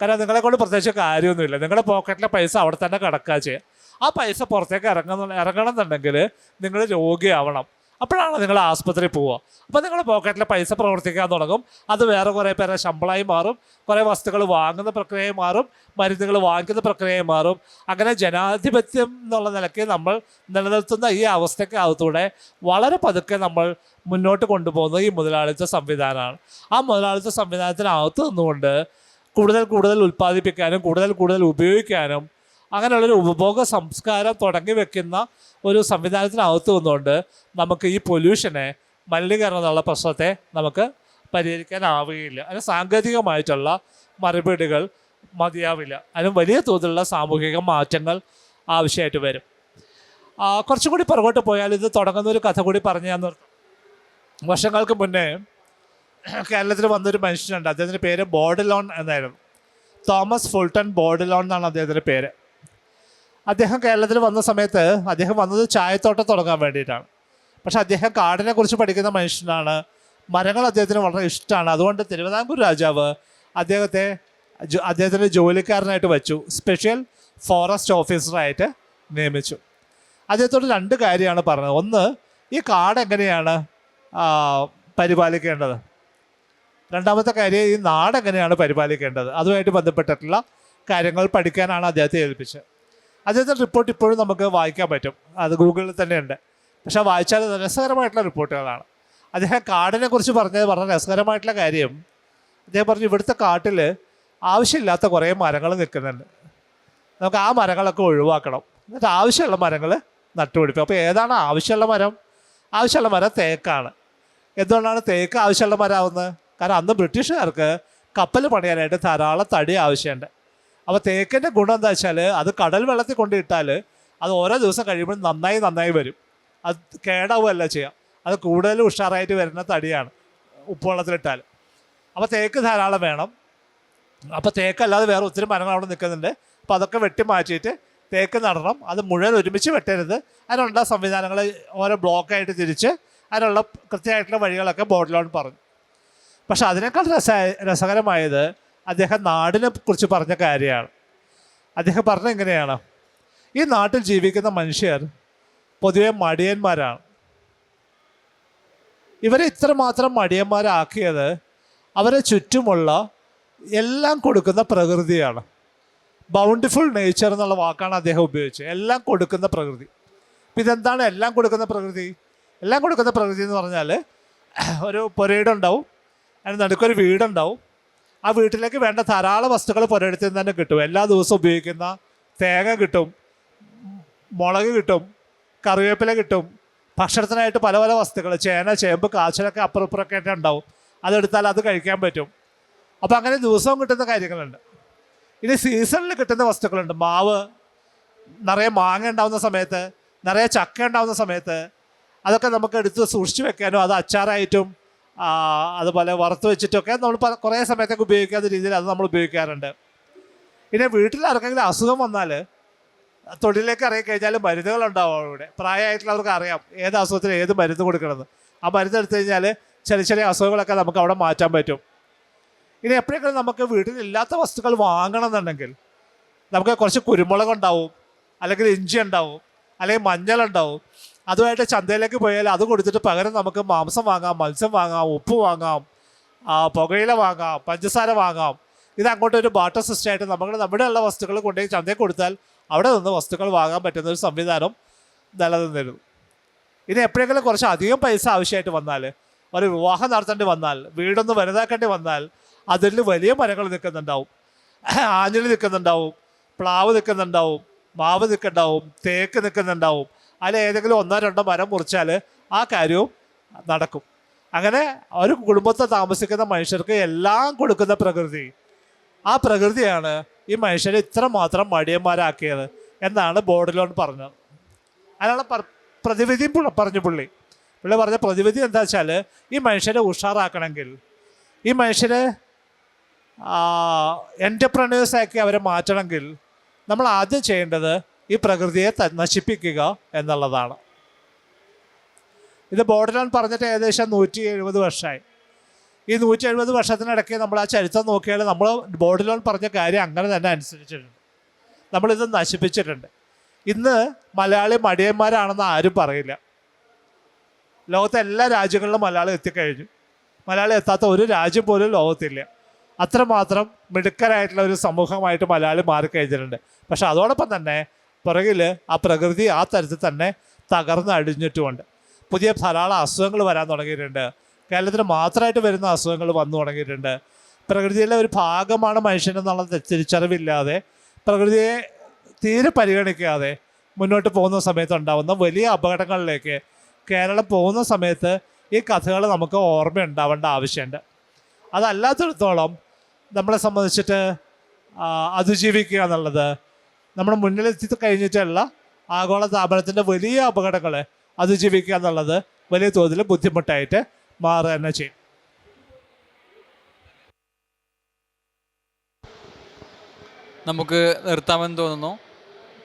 കാരണം നിങ്ങളെ കൊണ്ട് പ്രത്യേകിച്ച് കാര്യമൊന്നുമില്ല. നിങ്ങളുടെ പോക്കറ്റിലെ പൈസ അവിടെ തന്നെ കിടക്കുക ചെയ്യുക. ആ പൈസ പുറത്തേക്ക് ഇറങ്ങണം എന്നുണ്ടെങ്കിൽ നിങ്ങൾ രോഗിയാവണം. അപ്പോഴാണ് നിങ്ങൾ ആസ്പത്രിയിൽ പോവുക. അപ്പോൾ നിങ്ങളുടെ പോക്കറ്റിലെ പൈസ പ്രവർത്തിക്കാൻ തുടങ്ങും. അത് വേറെ കുറേ പേരെ ശമ്പളമായി മാറും, കുറേ വസ്തുക്കൾ വാങ്ങുന്ന പ്രക്രിയയായി മാറും, മരുന്നുകൾ വാങ്ങിക്കുന്ന പ്രക്രിയയായി മാറും. അങ്ങനെ ജനാധിപത്യം എന്നുള്ള നിലയ്ക്ക് നമ്മൾ നിലനിർത്തുന്ന ഈ അവസ്ഥയ്ക്കകത്തൂടെ വളരെ പതുക്കെ നമ്മൾ മുന്നോട്ട് കൊണ്ടുപോകുന്നത് ഈ മുതലാളിത്ത സംവിധാനമാണ്. ആ മുതലാളിത്ത സംവിധാനത്തിനകത്ത് നിന്നുകൊണ്ട് കൂടുതൽ ഉൽപ്പാദിപ്പിക്കാനും കൂടുതൽ ഉപയോഗിക്കാനും അങ്ങനെയുള്ളൊരു ഉപഭോഗ സംസ്കാരം തുടങ്ങി വെക്കുന്ന ഒരു സംവിധാനത്തിനകത്ത് നിന്നുകൊണ്ട് നമുക്ക് ഈ പൊല്യൂഷനെ, മലിനീകരണം എന്നുള്ള പ്രശ്നത്തെ നമുക്ക് പരിഹരിക്കാനാവുകയില്ല. അതിന് സാങ്കേതികമായിട്ടുള്ള മറുപടികൾ മതിയാവില്ല. അതിന് വലിയ തോതിലുള്ള സാമൂഹിക മാറ്റങ്ങൾ ആവശ്യമായിട്ട് വരും. കുറച്ചും കൂടി പുറകോട്ട് പോയാൽ ഇത് തുടങ്ങുന്ന ഒരു കഥ കൂടി പറഞ്ഞു ഞാൻ നിർത്തും. വർഷങ്ങൾക്ക് മുന്നേ കേരളത്തിൽ വന്നൊരു മനുഷ്യനുണ്ട്. അദ്ദേഹത്തിൻ്റെ പേര് ബോർഡലോൺ എന്നായിരുന്നു. തോമസ് ഫുൾട്ടൺ ബോർഡലോൺ എന്നാണ് അദ്ദേഹത്തിൻ്റെ പേര്. അദ്ദേഹം കേരളത്തിൽ വന്ന സമയത്ത് അദ്ദേഹം വന്നത് ചായത്തോട്ടം തുടങ്ങാൻ വേണ്ടിയിട്ടാണ്. പക്ഷെ അദ്ദേഹം കാടിനെ കുറിച്ച് പഠിക്കുന്ന മനുഷ്യനാണ്. മരങ്ങൾ അദ്ദേഹത്തിന് വളരെ ഇഷ്ടമാണ്. അതുകൊണ്ട് തിരുവിതാംകൂർ രാജാവ് അദ്ദേഹത്തിൻ്റെ ജോലിക്കാരനായിട്ട് വെച്ചു, സ്പെഷ്യൽ ഫോറസ്റ്റ് ഓഫീസറായിട്ട് നിയമിച്ചു. അദ്ദേഹത്തോട് 2 കാര്യമാണ് പറഞ്ഞത്. ഒന്ന്, ഈ കാട് എങ്ങനെയാണ് പരിപാലിക്കേണ്ടത്. രണ്ടാമത്തെ കാര്യം, ഈ നാട് എങ്ങനെയാണ് പരിപാലിക്കേണ്ടത്. അതുമായിട്ട് ബന്ധപ്പെട്ടിട്ടുള്ള കാര്യങ്ങൾ പഠിക്കാനാണ് അദ്ദേഹത്തെ ഏൽപ്പിച്ചത്. അദ്ദേഹത്തിൻ്റെ റിപ്പോർട്ട് ഇപ്പോഴും നമുക്ക് വായിക്കാൻ പറ്റും, അത് ഗൂഗിളിൽ തന്നെയുണ്ട്. പക്ഷെ വായിച്ചാൽ രസകരമായിട്ടുള്ള റിപ്പോർട്ടുകളാണ്. അദ്ദേഹം കാടിനെ കുറിച്ച് പറഞ്ഞത് വളരെ രസകരമായിട്ടുള്ള കാര്യം, അദ്ദേഹം പറഞ്ഞു ഇവിടുത്തെ കാട്ടിൽ ആവശ്യമില്ലാത്ത കുറേ മരങ്ങൾ നിൽക്കുന്നുണ്ട്, നമുക്ക് ആ മരങ്ങളൊക്കെ ഒഴിവാക്കണം, എന്നിട്ട് ആവശ്യമുള്ള മരങ്ങൾ നട്ടുപിടിപ്പിക്കും. അപ്പോൾ ഏതാണ് ആവശ്യമുള്ള മരം? ആവശ്യമുള്ള മരം തേക്കാണ്. എന്തുകൊണ്ടാണ് തേക്ക് ആവശ്യമുള്ള മരമാവുന്നത്? കാരണം അന്ന് ബ്രിട്ടീഷുകാർക്ക് കപ്പൽ പണിയാനായിട്ട് ധാരാളം തടി ആവശ്യമുണ്ട്. അപ്പോൾ തേക്കിൻ്റെ ഗുണം എന്താ വെച്ചാൽ അത് കടൽ വെള്ളത്തിൽ കൊണ്ടിട്ടാൽ അത് ഓരോ ദിവസം കഴിയുമ്പോൾ നന്നായി വരും. അത് കേടാവുകയല്ല ചെയ്യാം, അത് കൂടുതൽ ഉഷാറായിട്ട് വരുന്ന തടിയാണ് ഉപ്പുവെള്ളത്തിലിട്ടാൽ. അപ്പോൾ തേക്ക് ധാരാളം വേണം. അപ്പോൾ തേക്കല്ലാതെ വേറെ ഒത്തിരി മരങ്ങൾ അവിടെ നിൽക്കുന്നുണ്ട്. അപ്പോൾ അതൊക്കെ വെട്ടി മാറ്റിയിട്ട് തേക്ക് നടണം. അത് മുഴുവൻ ഒരുമിച്ച് വെട്ടരുത്. അതിനുള്ള സംവിധാനങ്ങൾ ഓരോ ബ്ലോക്കായിട്ട് തിരിച്ച് അതിനുള്ള കൃത്യമായിട്ടുള്ള വഴികളൊക്കെ ബോർഡലോൺ പറഞ്ഞു. പക്ഷെ അതിനേക്കാൾ രസകരമായത് അദ്ദേഹം നാടിനെ കുറിച്ച് പറഞ്ഞ കാര്യമാണ്. അദ്ദേഹം പറഞ്ഞത് എങ്ങനെയാണ്? ഈ നാട്ടിൽ ജീവിക്കുന്ന മനുഷ്യർ പൊതുവെ മടിയന്മാരാണ്. ഇവരെ ഇത്രമാത്രം മടിയന്മാരാക്കിയത് അവരെ ചുറ്റുമുള്ള എല്ലാം കൊടുക്കുന്ന പ്രകൃതിയാണ്. ബൗണ്ടിഫുൾ നേച്ചർ എന്നുള്ള വാക്കാണ് അദ്ദേഹം ഉപയോഗിച്ചത്. എല്ലാം കൊടുക്കുന്ന പ്രകൃതി. അപ്പം ഇതെന്താണ് എല്ലാം കൊടുക്കുന്ന പ്രകൃതി? എല്ലാം കൊടുക്കുന്ന പ്രകൃതി എന്ന് പറഞ്ഞാൽ ഒരു പുരയിടുണ്ടാവും, അതിന് നടുക്കൊരു വീടുണ്ടാവും. ആ വീട്ടിലേക്ക് വേണ്ട ധാരാളം വസ്തുക്കൾ പുരയിടത്തിൽ നിന്ന് തന്നെ കിട്ടും. എല്ലാ ദിവസവും ഉപയോഗിക്കുന്ന തേങ്ങ കിട്ടും, മുളക് കിട്ടും, കറിവേപ്പില കിട്ടും, ഭക്ഷണത്തിനായിട്ട് പല വസ്തുക്കൾ, ചേന, ചേമ്പ്, കാച്ചിലൊക്കെ അപ്പുറപ്പുറമൊക്കെ ആയിട്ട് ഉണ്ടാവും. അതെടുത്താൽ അത് കഴിക്കാൻ പറ്റും. അപ്പോൾ അങ്ങനെ ദിവസവും കിട്ടുന്ന കാര്യങ്ങളുണ്ട്. ഇനി സീസണിൽ കിട്ടുന്ന വസ്തുക്കളുണ്ട്. മാവ് നിറയെ മാങ്ങ ഉണ്ടാവുന്ന സമയത്ത്, നിറയെ ചക്ക ഉണ്ടാവുന്ന സമയത്ത് അതൊക്കെ നമുക്ക് എടുത്ത് സൂക്ഷിച്ച് വെക്കാനോ അത് അച്ചാറായിട്ടും അതുപോലെ വറുത്ത് വെച്ചിട്ടൊക്കെ നമ്മൾ കുറേ സമയത്തൊക്കെ ഉപയോഗിക്കാത്ത രീതിയിൽ അത് നമ്മൾ ഉപയോഗിക്കാറുണ്ട്. പിന്നെ വീട്ടിൽ ആർക്കെങ്കിലും അസുഖം വന്നാൽ തൊഴിലേക്ക് ഇറങ്ങിക്കഴിഞ്ഞാൽ മരുന്നുകളുണ്ടാവും. അവിടെ പ്രായമായിട്ടുള്ളവർക്ക് അറിയാം ഏത് അസുഖത്തിന് ഏത് മരുന്ന് കൊടുക്കണമെന്ന്. ആ മരുന്ന് എടുത്തു കഴിഞ്ഞാൽ ചെറിയ അസുഖങ്ങളൊക്കെ നമുക്ക് അവിടെ മാറ്റാൻ പറ്റും. ഇനി എപ്പോഴെങ്കിലും നമുക്ക് വീട്ടിലില്ലാത്ത വസ്തുക്കൾ വാങ്ങണം എന്നുണ്ടെങ്കിൽ നമുക്ക് കുറച്ച് കുരുമുളക് ഉണ്ടാവും, അല്ലെങ്കിൽ ഇഞ്ചി ഉണ്ടാവും, അല്ലെങ്കിൽ മഞ്ഞളുണ്ടാവും. അതുമായിട്ട് ചന്തയിലേക്ക് പോയാൽ അത് കൊടുത്തിട്ട് പകരം നമുക്ക് മാംസം വാങ്ങാം, മത്സ്യം വാങ്ങാം, ഉപ്പ് വാങ്ങാം, പുകയില വാങ്ങാം, പഞ്ചസാര വാങ്ങാം. ഇത് അങ്ങോട്ടൊരു ബാട്ടർ സിസ്റ്റമായിട്ട് നമ്മുടെ ഉള്ള വസ്തുക്കൾ കൊണ്ടുപോയി ചന്തയിൽ കൊടുത്താൽ അവിടെ നിന്ന് വസ്തുക്കൾ വാങ്ങാൻ പറ്റുന്ന ഒരു സംവിധാനം നിലനിന്നിരുന്നു. ഇനി എപ്പോഴെങ്കിലും കുറച്ച് അധികം പൈസ ആവശ്യമായിട്ട് വന്നാൽ, ഒരു വിവാഹം നടത്തേണ്ടി വന്നാൽ, വീടൊന്ന് വലുതാക്കേണ്ടി വന്നാൽ, അതിൽ വലിയ മരങ്ങൾ നിൽക്കുന്നുണ്ടാവും, ആഞ്ഞിലി നിൽക്കുന്നുണ്ടാവും, പ്ലാവ് നിൽക്കുന്നുണ്ടാവും, മാവ് നിൽക്കുന്നുണ്ടാവും, തേക്ക് നിൽക്കുന്നുണ്ടാവും. അതിൽ ഏതെങ്കിലും 1-2 മരം മുറിച്ചാൽ ആ കാര്യവും നടക്കും. അങ്ങനെ ഒരു കുടുംബത്തിൽ താമസിക്കുന്ന മനുഷ്യർക്ക് എല്ലാം കൊടുക്കുന്ന പ്രകൃതി, ആ പ്രകൃതിയാണ് ഈ മനുഷ്യരെ ഇത്രമാത്രം മടിയന്മാരാക്കിയത് എന്നാണ് ബോർഡിലോൺ പറഞ്ഞത്. അതിനുള്ള പ്രതിവിധി പറഞ്ഞു പുള്ളി പറഞ്ഞ പ്രതിവിധി എന്താ വെച്ചാൽ, ഈ മനുഷ്യരെ ഉഷാറാക്കണമെങ്കിൽ, ഈ മനുഷ്യരെ എൻ്റർപ്രനേഴ്സാക്കി അവരെ മാറ്റണമെങ്കിൽ നമ്മൾ ആദ്യം ചെയ്യേണ്ടത് ഈ പ്രകൃതിയെ നശിപ്പിക്കുക എന്നുള്ളതാണ്. ഇത് ബോർഡിലോൺ പറഞ്ഞിട്ട് ഏകദേശം 170 വർഷമായി. ഈ 170 വർഷത്തിനിടയ്ക്ക് നമ്മൾ ആ ചരിത്രം നോക്കിയാൽ നമ്മൾ ബോർഡിലോൺ പറഞ്ഞ കാര്യം അങ്ങനെ തന്നെ അനുസരിച്ചിട്ടുണ്ട്. നമ്മളിത് നശിപ്പിച്ചിട്ടുണ്ട്. ഇന്ന് മലയാളി മടിയന്മാരാണെന്ന് ആരും പറയില്ല. ലോകത്തെ എല്ലാ രാജ്യങ്ങളിലും മലയാളം എത്തിക്കഴിഞ്ഞു. മലയാളം എത്താത്ത ഒരു രാജ്യം പോലും ലോകത്തില്ല. അത്രമാത്രം മിടുക്കരായിട്ടുള്ള ഒരു സമൂഹമായിട്ട് മലയാളി മാറിക്കഴിഞ്ഞിട്ടുണ്ട്. പക്ഷെ അതോടൊപ്പം തന്നെ പുറകിൽ ആ പ്രകൃതി ആ തരത്തിൽ തന്നെ തകർന്ന് അടിഞ്ഞിട്ടുമുണ്ട്. പുതിയ ധാരാളം അസുഖങ്ങൾ വരാൻ തുടങ്ങിയിട്ടുണ്ട്. കേരളത്തിൽ മാത്രമായിട്ട് വരുന്ന അസുഖങ്ങൾ വന്നു തുടങ്ങിയിട്ടുണ്ട്. പ്രകൃതിയിലെ ഒരു ഭാഗമാണ് മനുഷ്യനെന്നുള്ള തിരിച്ചറിവില്ലാതെ, പ്രകൃതിയെ തീരെ പരിഗണിക്കാതെ മുന്നോട്ട് പോകുന്ന സമയത്ത് ഉണ്ടാകുന്ന വലിയ അപകടങ്ങളിലേക്ക് കേരളം പോകുന്ന സമയത്ത് ഈ കഥകൾ നമുക്ക് ഓർമ്മയുണ്ടാവേണ്ട ആവശ്യമുണ്ട്. അതല്ലാത്തിടത്തോളം നമ്മളെ സംബന്ധിച്ചിട്ട് അതിജീവിക്കുക എന്നുള്ളത്, നമ്മുടെ മുന്നിലെത്തി കഴിഞ്ഞിട്ടുള്ള ആഗോള താപനത്തിൻ്റെ വലിയ അപകടങ്ങളെ അതിജീവിക്കുക എന്നുള്ളത് വലിയ തോതിൽ ബുദ്ധിമുട്ടായിട്ട് മാറുക തന്നെ ചെയ്യും. നമുക്ക് നിർത്താമെന്ന് തോന്നുന്നു.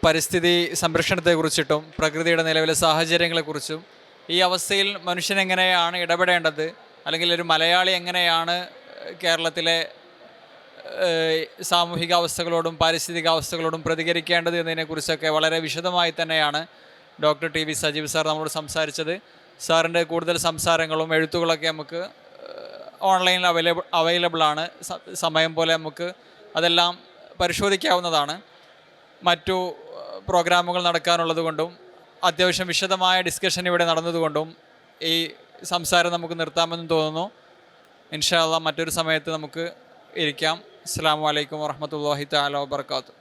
പരിസ്ഥിതി സംരക്ഷണത്തെക്കുറിച്ചിട്ടും പ്രകൃതിയുടെ നിലവിലെ സാഹചര്യങ്ങളെക്കുറിച്ചും ഈ അവസ്ഥയിൽ മനുഷ്യൻ എങ്ങനെയാണ് ഇടപെടേണ്ടത്, അല്ലെങ്കിൽ ഒരു മലയാളി എങ്ങനെയാണ് കേരളത്തിലെ സാമൂഹിക അവസ്ഥകളോടും പാരിസ്ഥിതിക അവസ്ഥകളോടും പ്രതികരിക്കേണ്ടത് എന്നതിനെക്കുറിച്ചൊക്കെ വളരെ വിശദമായി തന്നെയാണ് doctor T V Sajeev sir നമ്മളോട് സംസാരിച്ചത്. സാറിൻ്റെ കൂടുതൽ സംസാരങ്ങളും എഴുത്തുകളൊക്കെ നമുക്ക് ഓൺലൈനിൽ അവൈലബിളാണ്. സമയം പോലെ നമുക്ക് അതെല്ലാം പരിശോധിക്കാവുന്നതാണ്. മറ്റു പ്രോഗ്രാമുകൾ നടക്കാനുള്ളത് കൊണ്ടും അത്യാവശ്യം വിശദമായ ഡിസ്കഷൻ ഇവിടെ നടന്നതുകൊണ്ടും ഈ സംസാരം നമുക്ക് നിർത്താമെന്ന് തോന്നുന്നു. ഇൻഷാ അല്ലാഹ് മറ്റൊരു സമയത്ത് നമുക്ക് ഇരിക്കാം. അസ്സലാമു അലൈക്കും വറഹ്മത്തുള്ളാഹി തആല വബറകാതുഹു.